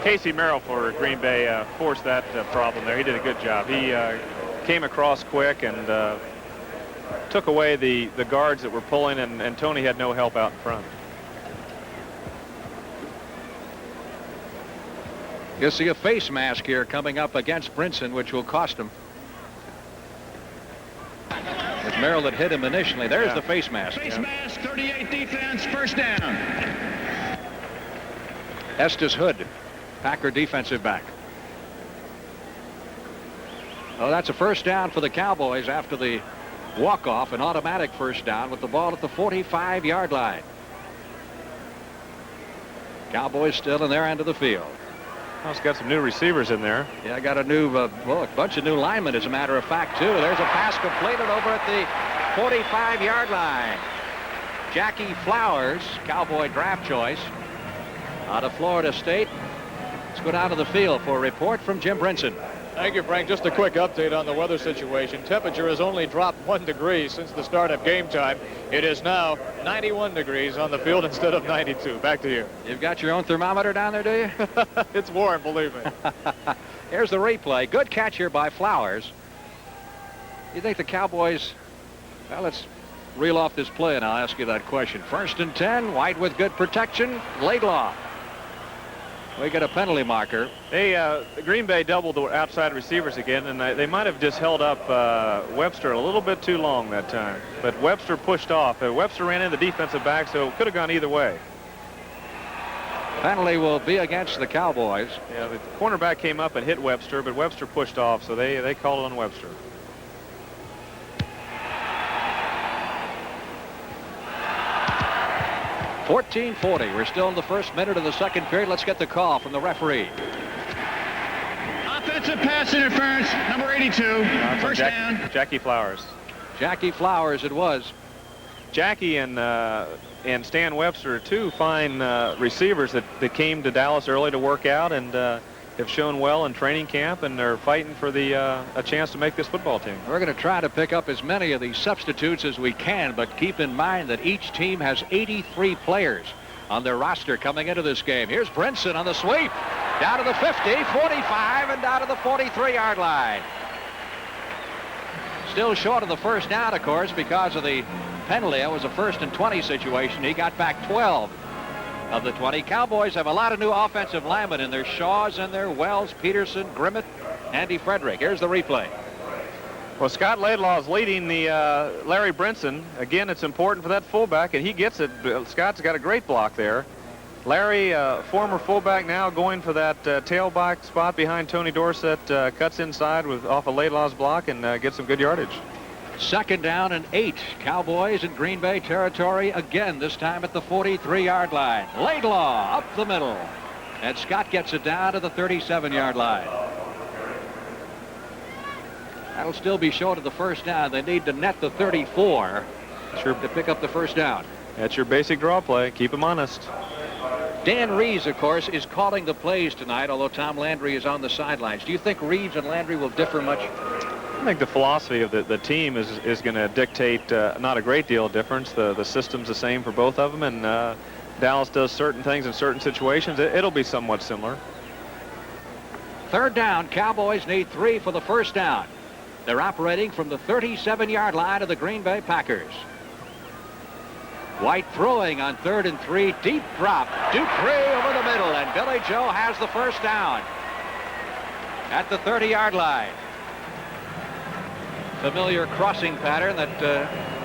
Casey Merrill for Green Bay forced that problem there. He did a good job. He came across quick and took away the guards that were pulling, and Tony had no help out in front. You'll see a face mask here coming up against Brinson, which will cost him. If Merrill had hit him initially, there's the face mask. Face mask, 38 defense, 1st down. Estes Hood, Packer defensive back. Oh, that's a 1st down for the Cowboys after the walk-off, an automatic 1st down with the ball at the 45-yard line. Cowboys still in their end of the field. Well, it's got some new receivers in there. Yeah, I got a new, well, a bunch of new linemen, as a matter of fact, too. There's a pass completed over at the 45-yard line. Jackie Flowers, Cowboy draft choice, out of Florida State. Let's go down to the field for a report from Jim Brinson. Thank you, Frank. Just a quick update on the weather situation. Temperature has only dropped 1 degree since the start of game time. It is now 91 degrees on the field instead of 92. Back to you. You've got your own thermometer down there, do you? It's warm, believe me. Here's the replay. Good catch here by Flowers. You think the Cowboys, well, let's reel off this play and I'll ask you that question. 1st and 10, White with good protection. Laidlaw. We get a penalty marker. Green Bay doubled the outside receivers again, and they might have just held up Webster a little bit too long that time. But Webster pushed off. Webster ran in the defensive back, so it could have gone either way. Penalty will be against the Cowboys. Yeah, the cornerback came up and hit Webster, but Webster pushed off, so they called it on Webster. .1440. We're still in the first minute of the second period. Let's get the call from the referee. Offensive pass interference, number 82. First down. Jackie Flowers. Jackie Flowers it was. Jackie and Stan Webster are two fine receivers that came to Dallas early to work out and have shown well in training camp, and they're fighting for a chance to make this football team. We're going to try to pick up as many of these substitutes as we can, but keep in mind that each team has 83 players on their roster coming into this game. Here's Brinson on the sweep. Down to the 50, 45, and down to the 43-yard line. Still short of the first down, of course, because of the penalty. That was a 1st and 20 situation. He got back 12 of the 20. Cowboys have a lot of new offensive linemen in there. Shaw's in there, Wells, Peterson, Grimmett, Andy Frederick. Here's the replay. Well, Scott Laidlaw is leading the Larry Brinson. Again, it's important for that fullback, and he gets it. Scott's got a great block there. Larry, former fullback, now going for that tailback spot behind Tony Dorsett, cuts inside off of Laidlaw's block and gets some good yardage. 2nd down and 8. Cowboys in Green Bay territory again, this time at the 43-yard line. Laidlaw up the middle, and Scott gets it down to the 37-yard line. That'll still be short of the first down. They need to net the 34 to pick up the first down. That's your basic draw play. Keep them honest. Dan Reeves, of course, is calling the plays tonight, although Tom Landry is on the sidelines. Do you think Reeves and Landry will differ much? I think the philosophy of the team is going to dictate not a great deal of difference. The system's the same for both of them, and Dallas does certain things in certain situations. It'll be somewhat similar. 3rd down. Cowboys need 3 for the first down. They're operating from the 37-yard line of the Green Bay Packers. White throwing on 3rd and 3. Deep drop. Dupree over the middle, and Billy Joe has the first down at the 30-yard line. Familiar crossing pattern that...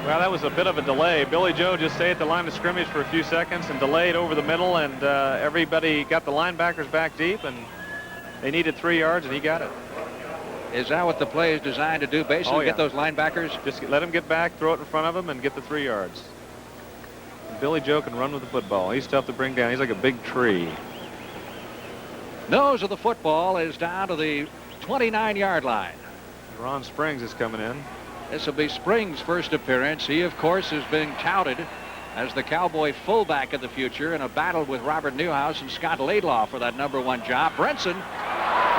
Well, that was a bit of a delay. Billy Joe just stayed at the line of scrimmage for a few seconds and delayed over the middle, and everybody got the linebackers back deep, and they needed 3 yards, and he got it. Is that what the play is designed to do? Basically, get those linebackers? Just let them get back, throw it in front of them, and get the 3 yards. Billy Joe can run with the football. He's tough to bring down. He's like a big tree. Nose of the football is down to the 29-yard line. Ron Springs is coming in. This will be Springs' first appearance. He, of course, is being touted as the Cowboy fullback of the future in a battle with Robert Newhouse and Scott Laidlaw for that #1 job. Brinson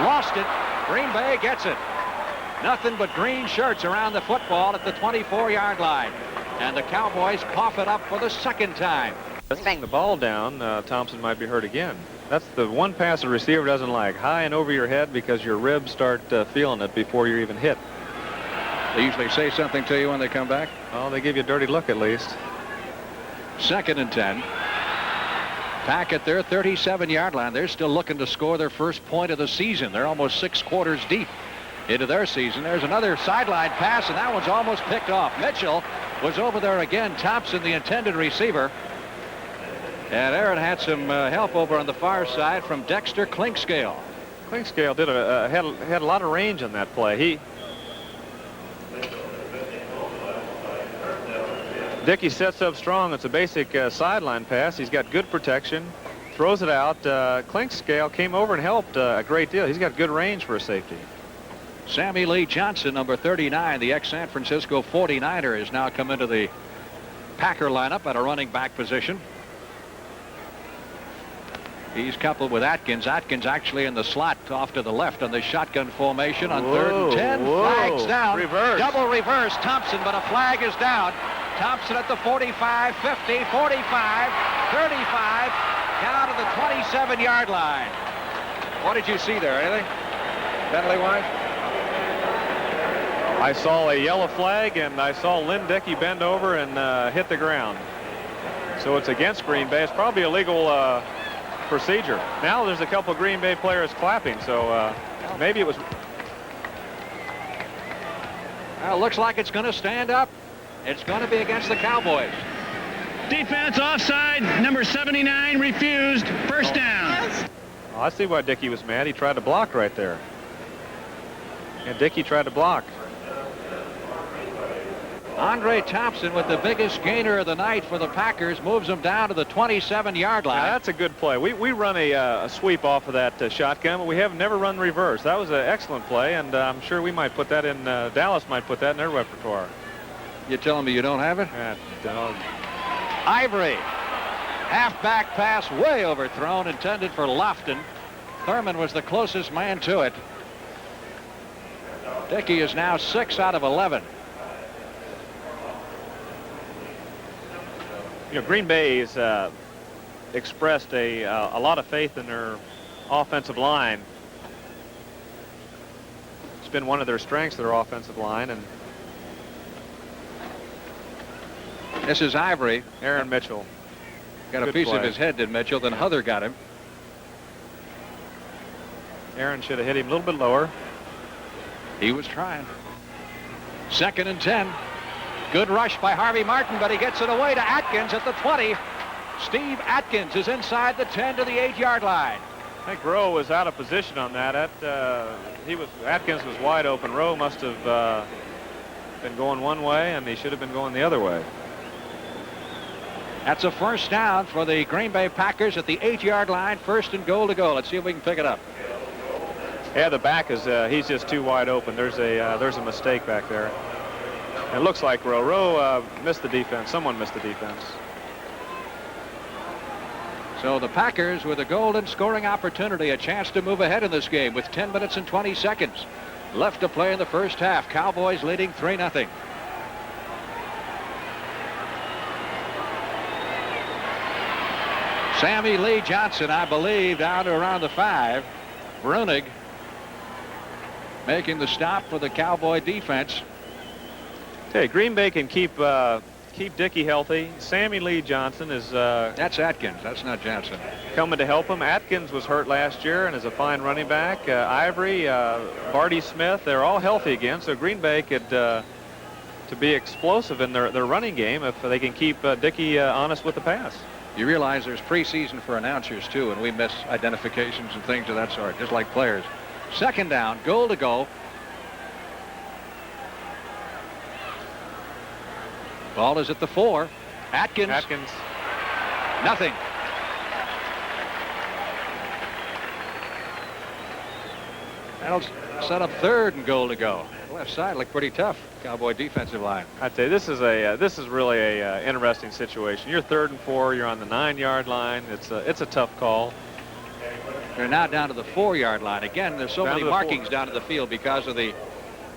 lost it. Green Bay gets it. Nothing but green shirts around the football at the 24-yard line. And the Cowboys cough it up for the 2nd time. Bang the ball down, Thompson might be hurt again. That's the one pass a receiver doesn't like. High and over your head, because your ribs start feeling it before you're even hit. They usually say something to you when they come back? Oh, they give you a dirty look at least. 2nd and 10. Pack at their 37-yard line. They're still looking to score their first point of the season. They're almost 6 quarters deep into their season. There's another sideline pass, and that one's almost picked off. Mitchell was over there again. Thompson, the intended receiver. And Aaron had some help over on the far side from Dexter Clinkscale. Clinkscale did had a lot of range on that play. Dickey sets up strong. It's a basic sideline pass. He's got good protection. Throws it out. Clinkscale came over and helped a great deal. He's got good range for a safety. Sammy Lee Johnson, number 39, the ex-San Francisco 49er, has now come into the Packer lineup at a running back position. He's coupled with Atkins. Atkins actually in the slot off to the left on the shotgun formation on 3rd and 10. Flags down. Reverse. Double reverse. Thompson, but a flag is down. Thompson at the 45, 50, 45, 35, down to the 27-yard line. What did you see there? Anything penalty-wise? I saw a yellow flag, and I saw Lynn Dickey bend over and hit the ground. So it's against Green Bay. It's probably a legal procedure. Now there's a couple of Green Bay players clapping, so maybe it was. Well, looks like it's going to stand up. It's going to be against the Cowboys. Defense offside. Number 79 refused. First down. Oh, I see why Dickey was mad. He tried to block right there. And Dickey tried to block. Andre Thompson, with the biggest gainer of the night for the Packers, moves them down to the 27-yard line. Now, that's a good play. We run a sweep off of that shotgun, but we have never run reverse. That was an excellent play, and I'm sure we might put that in, Dallas might put that in their repertoire. You telling me you don't have it? Dog. Ivory. Halfback pass way overthrown, intended for Lofton. Thurman was the closest man to it. Dickey is now 6 out of 11. You know, Green Bay's expressed a lot of faith in their offensive line. It's been one of their strengths, their offensive line, and This is Ivory. Aaron Mitchell. Got a Good piece play. of his head, did Mitchell. Then Huther got him. Aaron should have hit him a little bit lower. He was trying. 2nd and 10. Good rush by Harvey Martin, but he gets it away to Atkins at the 20. Steve Atkins is inside the 10 to the 8-yard line. I think Rowe was out of position on that. Atkins was wide open. Rowe must have been going one way, and he should have been going the other way. That's a first down for the Green Bay Packers at the 8-yard line. 1st and goal to go. Let's see if we can pick it up. Yeah, the back is he's just too wide open. There's a mistake back there. It looks like Rowe missed the defense. Someone missed the defense. So the Packers with a golden scoring opportunity, a chance to move ahead in this game with 10 minutes and 20 seconds left to play in the first half. Cowboys leading 3-0. Sammy Lee Johnson, I believe, down to around the 5. Brunig making the stop for the Cowboy defense. Hey, Green Bay can keep Dickey healthy. Sammy Lee Johnson is That's Atkins. That's not Johnson. coming to help him. Atkins was hurt last year and is a fine running back. Ivory, Barty Smith, they're all healthy again. So Green Bay could to be explosive in their running game if they can keep Dickey honest with the pass. You realize there's preseason for announcers too, and we miss identifications and things of that sort, just like players. 2nd down, goal to go. Ball is at the 4. Atkins. Nothing. That'll set up 3rd and goal to go. Left side looked pretty tough. Cowboy defensive line. I'd say this is really a interesting situation. You're 3rd and 4. You're on the 9-yard line. It's a tough call. They're now down to the 4-yard line. Again, there's so Down many to the markings 4. down to the field because of the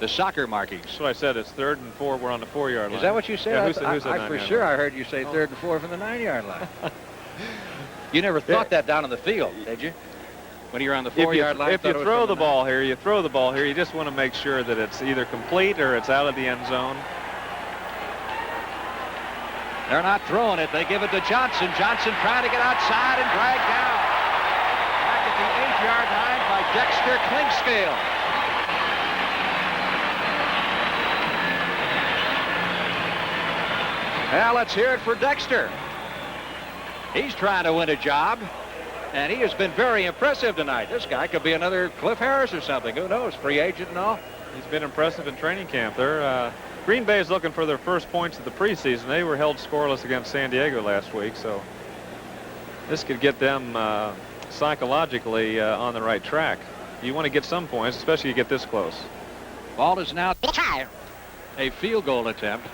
soccer markings. That's what I said. It's 3rd and 4. We're on the 4-yard line. Is that what you said? Yeah, who said I 9-yard for line? sure I heard you say 3rd and 4 from the 9-yard line. You never thought that down on the field, did you? When you're on the 4-yard line. If you throw the ball here, you just want to make sure that it's either complete or it's out of the end zone. They're not throwing it. They give it to Johnson. Johnson trying to get outside and dragged down. Back at the 8-yard line by Dexter Klingscale. Well, let's hear it for Dexter. He's trying to win a job, and he has been very impressive tonight. This guy could be another Cliff Harris or something. Who knows? Free agent and all. He's been impressive in training camp. Green Bay is looking for their first points of the preseason. They were held scoreless against San Diego last week, so this could get them psychologically on the right track. You want to get some points, especially if you get this close. Ball is now a field goal attempt.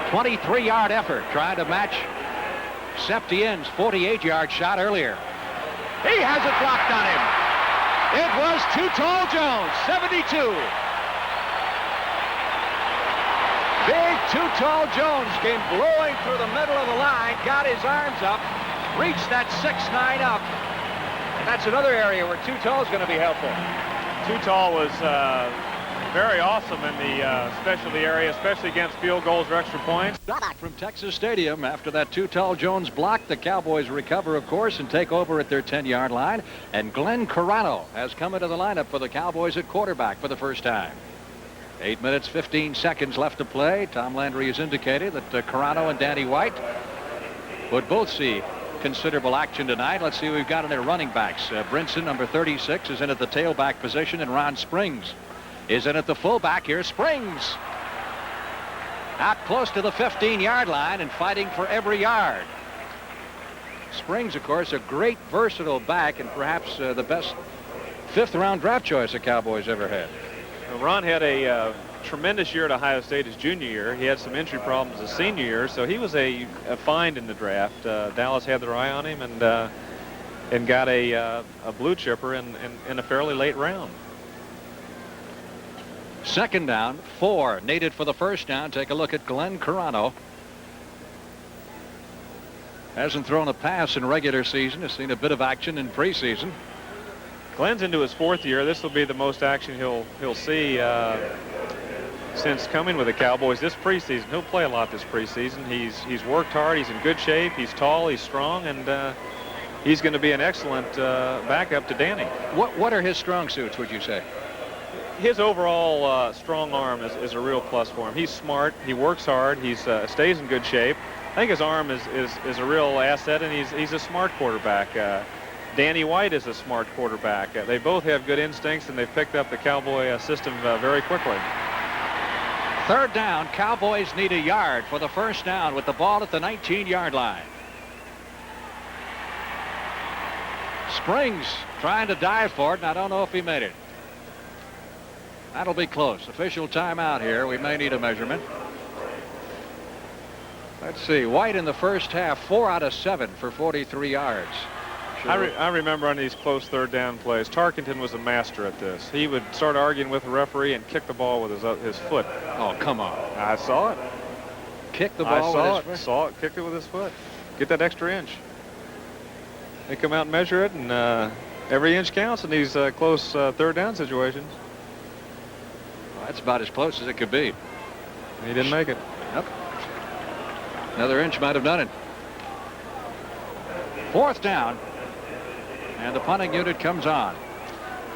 23-yard effort trying to match Septien's 48-yard shot earlier. He has it blocked on him. It was Too Tall Jones, 72. Big Too Tall Jones came blowing through the middle of the line, got his arms up, reached that 6'9" up. And that's another area where Too Tall is going to be helpful. Too Tall was very awesome in the specialty area, especially against field goals or extra points. From Texas Stadium, after that Too Tall Jones block, the Cowboys recover, of course, and take over at their 10-yard line. And Glenn Carano has come into the lineup for the Cowboys at quarterback for the first time. 8 minutes, 15 seconds left to play. Tom Landry has indicated that Carano and Danny White would both see considerable action tonight. Let's see who we've got in their running backs. Brinson, number 36, is in at the tailback position, and Ron Springs is in at the fullback. Here, Springs out close to the 15-yard line and fighting for every yard. Springs, of course, a great versatile back and perhaps the best fifth-round draft choice the Cowboys ever had. Ron had a tremendous year at Ohio State his junior year. He had some injury problems his senior year, so he was a find in the draft. Dallas had their eye on him and got a blue chipper in a fairly late round. Second down, 4 needed for the first down. Take a look at Glenn Carano. Hasn't thrown a pass in regular season. Has seen a bit of action in preseason. Glenn's into his 4th year. This will be the most action he'll see since coming with the Cowboys this preseason. He'll play a lot this preseason. He's worked hard. He's in good shape. He's tall. He's strong, and he's going to be an excellent backup to Danny. What are his strong suits, would you say? His overall strong arm is a real plus for him. He's smart. He works hard. He stays in good shape. I think his arm is a real asset, and he's a smart quarterback. Danny White is a smart quarterback. They both have good instincts, and they've picked up the Cowboy system very quickly. Third down. Cowboys need a yard for the first down with the ball at the 19-yard line. Springs trying to dive for it, and I don't know if he made it. That'll be close. Official timeout here. We may need a measurement. Let's see. White in the first half, 4 out of 7 for 43 yards. Sure. I remember on these close third down plays, Tarkenton was a master at this. He would start arguing with the referee and kick the ball with his foot. Oh, come on. I saw it. Kick the ball with his foot? Saw it. Kicked it with his foot. Get that extra inch. They come out and measure it, and every inch counts in these close third down situations. Well, that's about as close as it could be. He didn't make it. Yep. Another inch might have done it. Fourth down. And the punting unit comes on.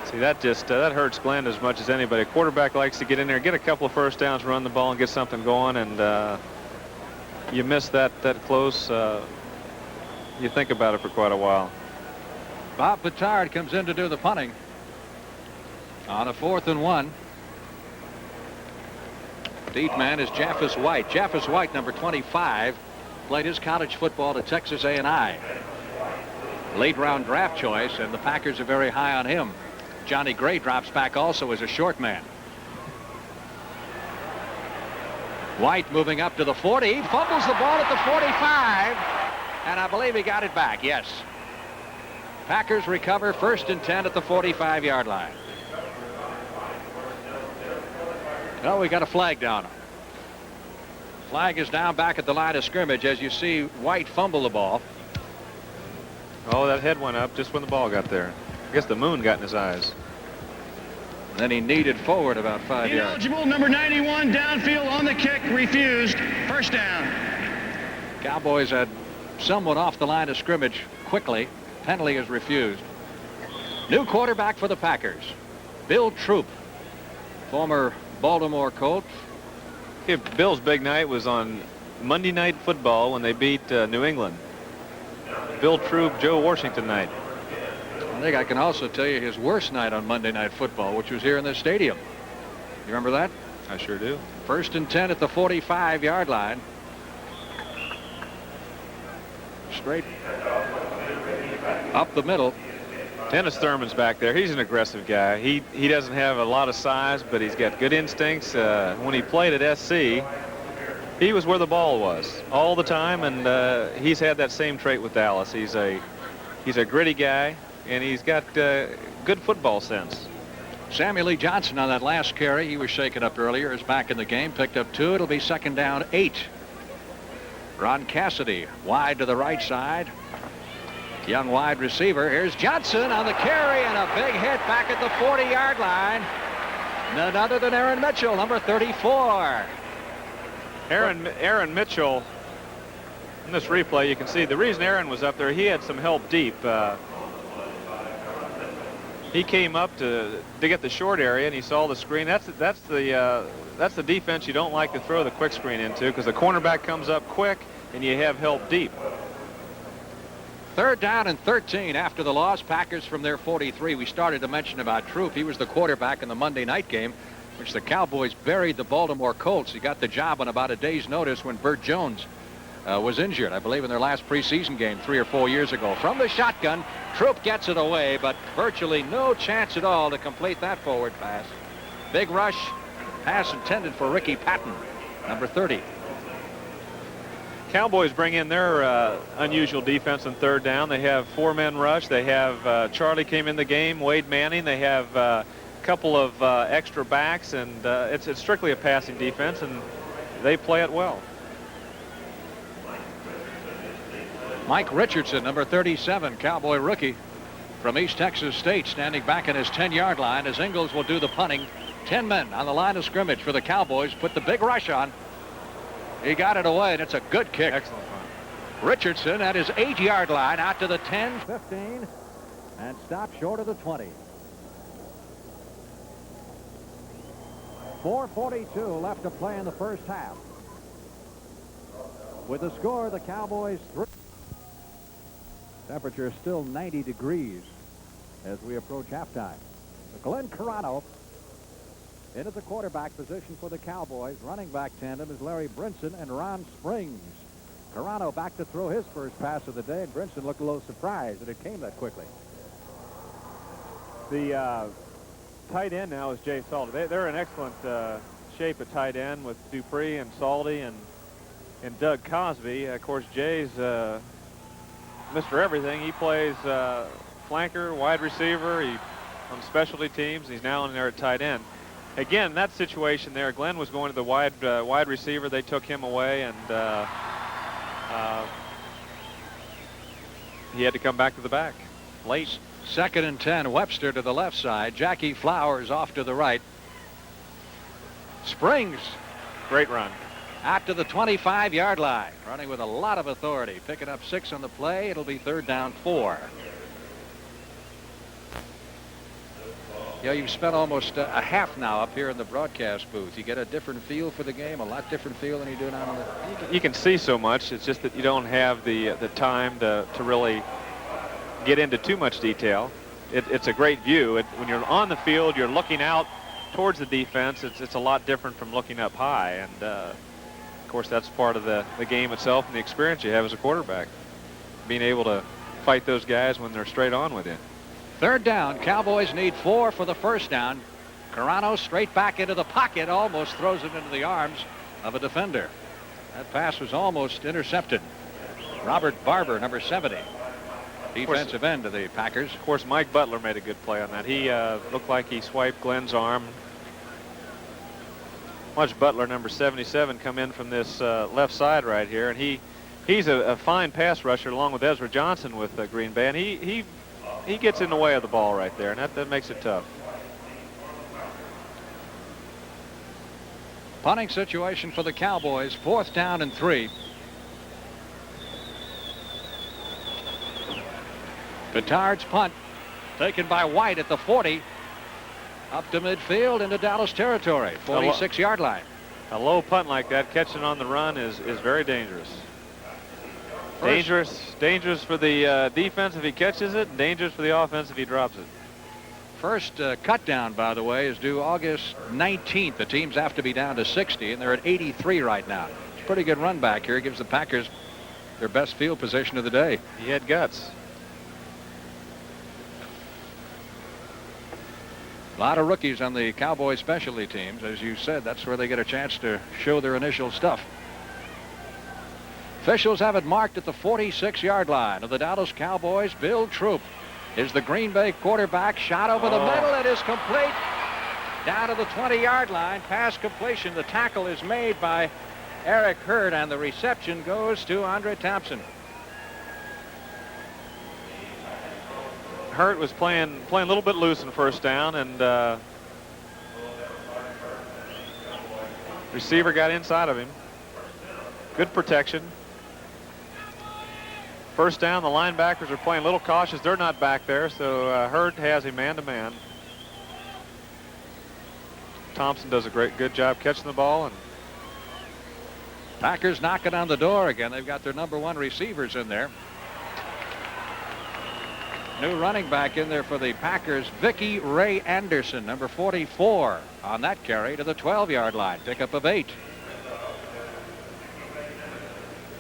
See, that hurts Glenn as much as anybody. A quarterback likes to get in there, get a couple of first downs, run the ball, and get something going. And you miss that close. You think about it for quite a while. Bob Petard comes in to do the punting on a 4th and 1. Deep man is Jaffus White. Jaffus White, number 25, played his college football at Texas A&I. Late round draft choice, and the Packers are very high on him. Johnny Gray drops back also as a short man. White moving up to the 40. He fumbles the ball at the 45, and I believe he got it back. Yes. Packers recover 1st and 10 at the 45-yard line. Oh, we got a flag down. Flag is down back at the line of scrimmage as you see White fumble the ball. Oh, that head went up just when the ball got there. I guess the moon got in his eyes. Then he kneaded forward about 5 yards. Ineligible, number 91, downfield on the kick, refused. First down. Cowboys had someone off the line of scrimmage quickly. Penalty is refused. New quarterback for the Packers, Bill Troop, former Baltimore Colt. Yeah, Bill's big night was on Monday Night Football when they beat New England. Bill Troop, Joe Washington night. I think I can also tell you his worst night on Monday Night Football, which was here in this stadium. You remember that? I sure do. 1st and 10 at the 45-yard line. Straight up the middle. Dennis Thurman's back there. He's an aggressive guy. He doesn't have a lot of size, but he's got good instincts. When he played at SC, he was where the ball was all the time, and he's had that same trait with Dallas. He's a gritty guy, and he's got good football sense. Samuel Lee Johnson on that last carry, he was shaken up earlier, is back in the game, picked up 2. It'll be 2nd down 8. Ron Cassidy wide to the right side. Young wide receiver. Here's Johnson on the carry, and a big hit back at the 40-yard line. None other than Aaron Mitchell, number 34. Aaron Mitchell, in this replay, you can see the reason Aaron was up there, he had some help deep. he came up to get the short area, and he saw the screen. That's the defense you don't like to throw the quick screen into, because the cornerback comes up quick and you have help deep. 3rd down and 13 after the loss. Packers from their 43. We started to mention about Troop. He was the quarterback in the Monday night game, which the Cowboys buried the Baltimore Colts. He got the job on about a day's notice when Burt Jones was injured, I believe, in their last preseason game 3 or 4 years ago. From the shotgun, Troop gets it away, but virtually no chance at all to complete that forward pass. Big rush, pass intended for Ricky Patton, number 30. Cowboys bring in their unusual defense on 3rd down. They have 4-men rush. They have Charlie came in the game, Wade Manning. They have a couple of extra backs, and it's strictly a passing defense, and they play it well. Mike Richardson, number 37, Cowboy rookie from East Texas State, standing back in his 10-yard line as Ingalls will do the punting. 10 men on the line of scrimmage for the Cowboys. Put the big rush on. He got it away, and it's a good kick. Excellent punt. Richardson at his 8-yard line, out to the 10, 15, and stopped short of the 20. 4:42 left to play in the first half. With the score, the Cowboys 3. Temperature is still 90 degrees as we approach halftime. Glenn Carano into the quarterback position for the Cowboys. Running back tandem is Larry Brinson and Ron Springs. Carano back to throw his first pass of the day, and Brinson looked a little surprised that it came that quickly. The tight end now is Jay Salty. They're in excellent shape at tight end with Dupree and Salty and Doug Cosby. Of course, Jay's Mr. Everything. He plays flanker, wide receiver. He on specialty teams. He's now in there at tight end. Again, that situation there, Glenn was going to the wide receiver. They took him away, and he had to come back to the back late. 2nd and 10, Webster to the left side. Jackie Flowers off to the right. Springs. Great run. Out to the 25-yard line. Running with a lot of authority. Picking up 6 on the play. It'll be 3rd down 4. You know, you've spent almost a half now up here in the broadcast booth. You get a different feel for the game, a lot different feel than you do down on the... You can see so much. It's just that you don't have the time to really get into too much detail. It's a great view. When you're on the field, you're looking out towards the defense. It's a lot different from looking up high. And, of course, that's part of the game itself and the experience you have as a quarterback. Being able to fight those guys when they're straight on with you. 3rd down. Cowboys need 4 for the first down. Carano straight back into the pocket, almost throws it into the arms of a defender. That pass was almost intercepted. Robert Barber, number 70, defensive end of the Packers. Of course, Mike Butler made a good play on that. He looked like he swiped Glenn's arm. Watch Butler, number 77, come in from this left side right here, and he's a fine pass rusher along with Ezra Johnson with Green Bay, and he gets in the way of the ball right there, and that makes it tough. Punting situation for the Cowboys. 4th down and 3. Petard's punt taken by White at the 40. Up to midfield into Dallas territory. 46-yard line. A low punt like that, catching on the run, is very dangerous. Dangerous for the defense if he catches it, and dangerous for the offense if he drops it. First cut down, by the way, is due August 19th. The teams have to be down to 60, and they're at 83 right now. It's a pretty good run back here. It gives the Packers their best field position of the day. He had guts. A lot of rookies on the Cowboys specialty teams. As you said, that's where they get a chance to show their initial stuff. Officials have it marked at the 46-yard line of the Dallas Cowboys. Bill Troop is the Green Bay quarterback. Shot over the middle. It is complete. Down to the 20-yard line. Pass completion. The tackle is made by Eric Hurd, and the reception goes to Andre Thompson. Hurt was playing a little bit loose in first down, and receiver got inside of him. Good protection. First down, the linebackers are playing a little cautious. They're not back there, so Hurd has a man-to-man. Thompson does a good job catching the ball. And Packers knocking on the door again. They've got their #1 receivers in there. New running back in there for the Packers, Vicky Ray Anderson, number 44, on that carry to the 12-yard line. Pickup of 8.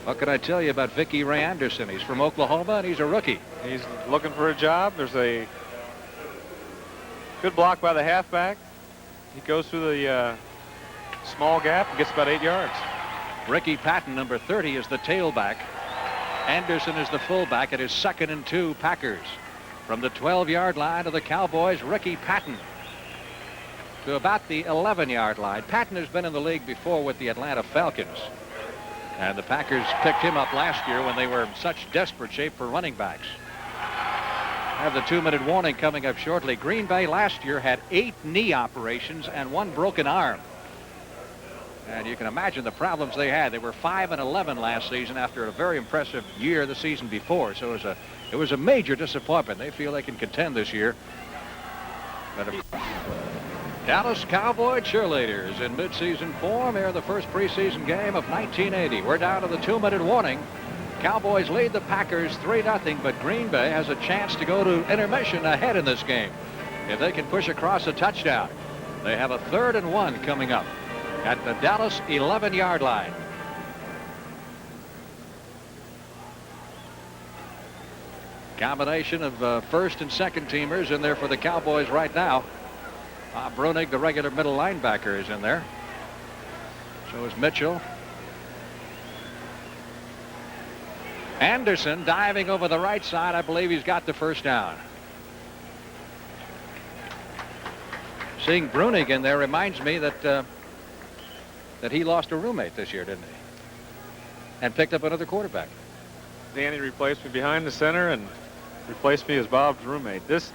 What can I tell you about Vicky Ray Anderson? He's from Oklahoma, and he's a rookie. he's looking for a job. There's a good block by the halfback. He goes through the small gap and gets about 8 yards. Ricky Patton, number 30, is the tailback. Anderson is the fullback. It is 2nd and 2 Packers. From the 12-yard line of the Cowboys, Ricky Patton to about the 11-yard line. Patton has been in the league before with the Atlanta Falcons. And the Packers picked him up last year when they were in such desperate shape for running backs. I have the 2-minute warning coming up shortly. Green Bay last year had 8 knee operations and 1 broken arm. And you can imagine the problems they had. They were 5-11 last season after a very impressive year the season before. So it was a major disappointment. They feel they can contend this year. But Dallas Cowboy cheerleaders in midseason form here in the first preseason game of 1980. We're down to the 2-minute warning. Cowboys lead the Packers 3-0, but Green Bay has a chance to go to intermission ahead in this game if they can push across a touchdown. They have a 3rd and 1 coming up at the Dallas 11-yard line. Combination of first and second teamers in there for the Cowboys right now. Bob Brunig, the regular middle linebacker, is in there. So is Mitchell. Anderson diving over the right side. I believe he's got the first down. Seeing Brunig in there reminds me that he lost a roommate this year, didn't he? And picked up another quarterback. Danny replaced me behind the center and replaced me as Bob's roommate. This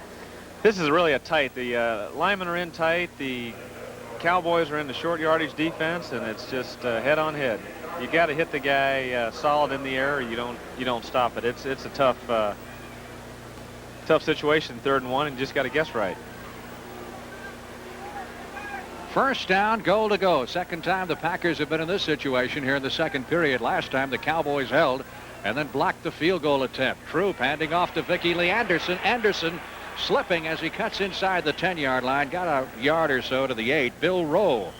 is really a tight. The linemen are in tight. The Cowboys are in the short yardage defense, and it's just head on head. You got to hit the guy solid in the air, or you don't stop it. It's a tough situation, 3rd and 1, and you just got to guess right. First down, goal to go. Second time the Packers have been in this situation here in the second period. Last time the Cowboys held and then blocked the field goal attempt. Troop handing off to Vicky Lee Anderson. Anderson slipping as he cuts inside the 10-yard line. Got a yard or so to the 8. Bill Rowe,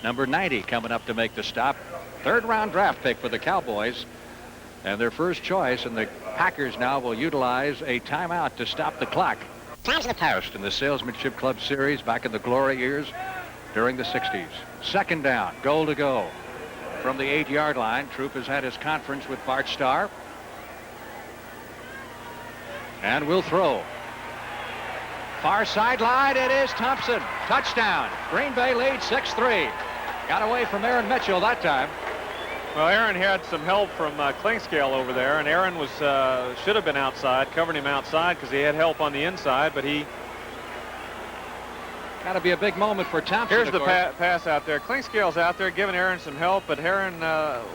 number 90, coming up to make the stop. 3rd-round draft pick for the Cowboys. And their first choice, and the Packers now will utilize a timeout to stop the clock. Time's the post in the Salesmanship Club Series back in the glory years during the 60s. Second down, goal to go. From the 8-yard line, Troop has had his conference with Bart Starr. And will throw. Far sideline, it is Thompson. Touchdown. Green Bay leads 6-3. Got away from Aaron Mitchell that time. Well, Aaron had some help from Klingscale over there, and Aaron was should have been outside, covering him outside because he had help on the inside, but he... Got to be a big moment for Thompson. Here's the pass out there. Klingscale's out there giving Aaron some help, but Aaron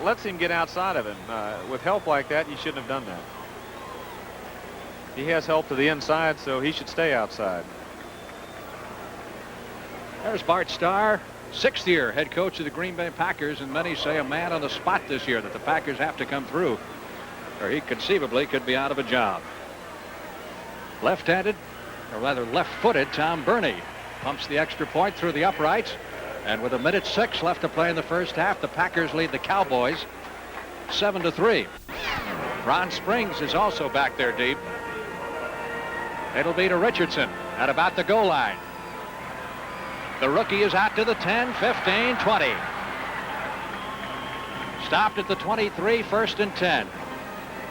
lets him get outside of him. With help like that, you shouldn't have done that. He has help to the inside, so he should stay outside. There's Bart Starr, 6th-year head coach of the Green Bay Packers, and many say a man on the spot this year that the Packers have to come through, or he conceivably could be out of a job. Left-handed, or rather left-footed, Tom Burney pumps the extra point through the uprights, and with 1:06 left to play in the first half, the Packers lead the Cowboys 7-3. Ron Springs is also back there deep. It'll be to Richardson at about the goal line. The rookie is out to the 10, 15, 20. Stopped at the 23, 1st and 10.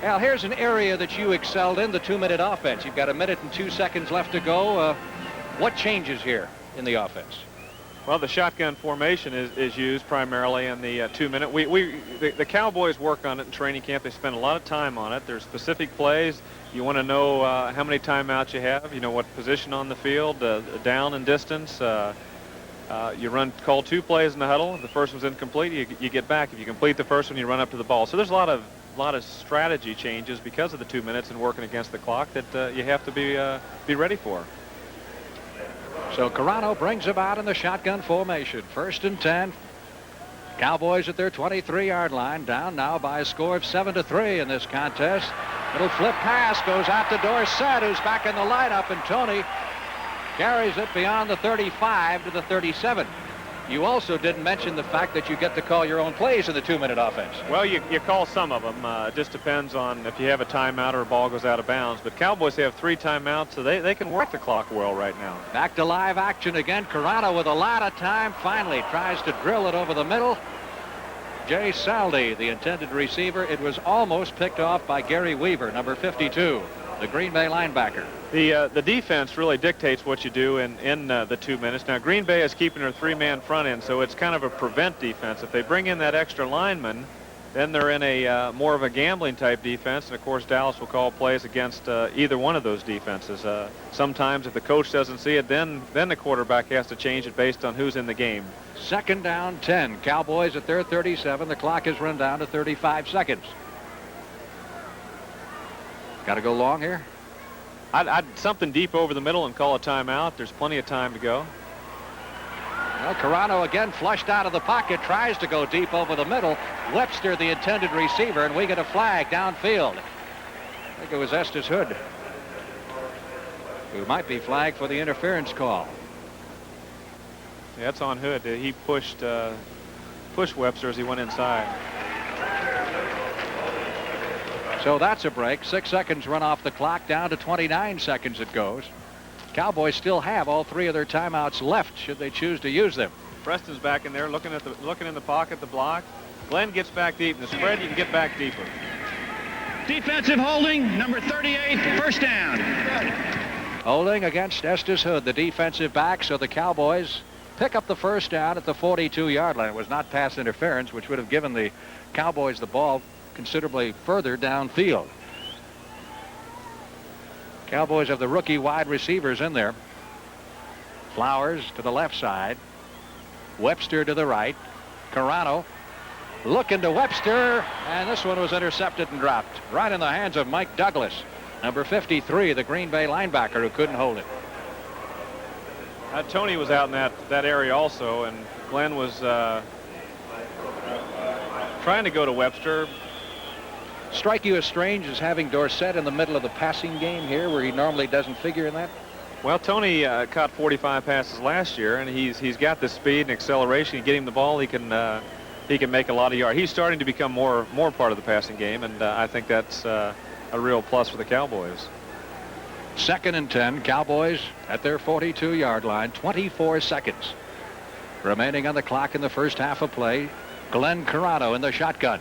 Al, here's an area that you excelled in, the 2-minute offense. You've got 1 minute and 2 seconds left to go. What changes here in the offense? Well, the shotgun formation is used primarily in the 2-minute. The Cowboys work on it in training camp. They spend a lot of time on it. There's specific plays. You want to know how many timeouts you have. You know what position on the field, down and distance. You call 2 plays in the huddle. If the first one's incomplete, you get back. If you complete the first one, you run up to the ball. So there's a lot lot of strategy changes because of the 2 minutes and working against the clock that you have to be ready for. So Carano brings him out in the shotgun formation. 1st and 10. Cowboys at their 23-yard line, down now by a score of 7-3 in this contest. Little flip pass goes out to Dorsett, who's back in the lineup, and Tony carries it beyond the 35 to the 37. You also didn't mention the fact that you get to call your own plays in the 2-minute offense. Well, you call some of them. It just depends on if you have a timeout or a ball goes out of bounds. But Cowboys have 3 timeouts, so they can work the clock well right now. Back to live action again. Carano with a lot of time. Finally tries to drill it over the middle. Jay Saldi, the intended receiver. It was almost picked off by Gary Weaver, number 52, the Green Bay linebacker. The defense really dictates what you do in the 2 minutes. Now, Green Bay is keeping their 3-man front end, so it's kind of a prevent defense. If they bring in that extra lineman, then they're in a more of a gambling type defense, and of course Dallas will call plays against either one of those defenses. Sometimes if the coach doesn't see it, then the quarterback has to change it based on who's in the game. 2nd down 10. Cowboys at their 37. The clock is run down to 35 seconds. Got to go long here. I'd something deep over the middle and call a timeout. There's plenty of time to go. Well, Carano again flushed out of the pocket, tries to go deep over the middle. Webster, the intended receiver, and we get a flag downfield. I think it was Estes Hood, who might be flagged for the interference call. Yeah, that's on Hood. He pushed Webster as he went inside. So that's a break. 6 seconds run off the clock, down to 29 seconds it goes. Cowboys still have all 3 of their timeouts left should they choose to use them. Preston's back in there looking in the pocket, the block. Glenn gets back deep. In the spread, you can get back deeper. Defensive holding, number 38, 1st down. Holding against Estes Hood, the defensive back, so the Cowboys pick up the 1st down at the 42-yard line. It was not pass interference, which would have given the Cowboys the ball considerably further downfield. Cowboys have the rookie wide receivers in there. Flowers to the left side. Webster to the right. Carano looking to Webster, and this one was intercepted and dropped right in the hands of Mike Douglas, number 53, the Green Bay linebacker, who couldn't hold it. Tony was out in that area also, and Glenn was trying to go to Webster. Strike you as strange as having Dorsett in the middle of the passing game here, where he normally doesn't figure in that? Well, Tony caught 45 passes last year, and he's got the speed and acceleration. You get him the ball, he can make a lot of yards. He's starting to become more part of the passing game, and I think that's a real plus for the Cowboys. 2nd and 10. Cowboys at their 42-yard line. 24 seconds remaining on the clock in the first half of play. Glenn Carano in the shotgun.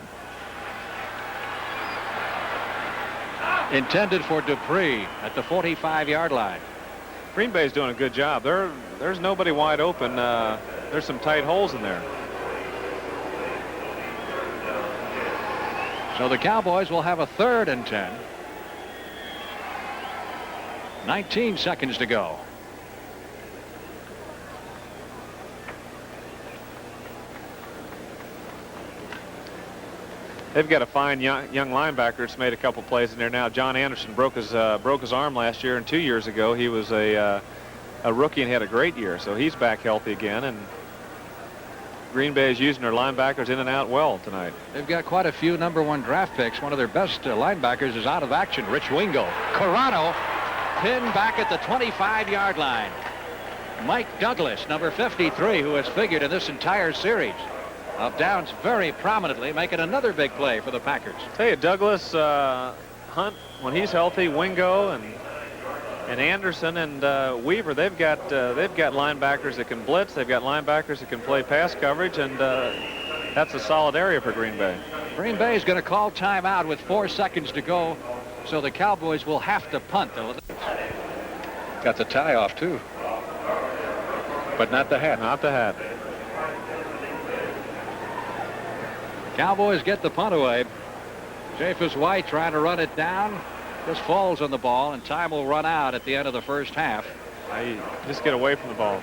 Intended for Dupree at the 45-yard line. Green Bay's doing a good job. There's nobody wide open. There's some tight holes in there. So the Cowboys will have a 3rd and 10. 19 seconds to go. They've got a fine young linebacker that's made a couple plays in there now. John Anderson broke his arm last year, and 2 years ago he was a rookie and had a great year. So he's back healthy again, and Green Bay is using their linebackers in and out well tonight. They've got quite a few #1 draft picks. One of their best linebackers is out of action, Rich Wingo. Carano pinned back at the 25-yard line. Mike Douglas, number 53, who has figured in this entire series of downs very prominently, making another big play for the Packers. Tell you, Douglas, Hunt, when he's healthy, Wingo and Anderson and Weaver, they've got linebackers that can blitz. They've got linebackers that can play pass coverage, and that's a solid area for Green Bay. Green Bay is going to call timeout with 4 seconds to go, so the Cowboys will have to punt. Got the tie off too, but not the hat. Not the hat. Cowboys get the punt away. Japhus White trying to run it down. Just falls on the ball, and time will run out at the end of the first half. Just get away from the ball.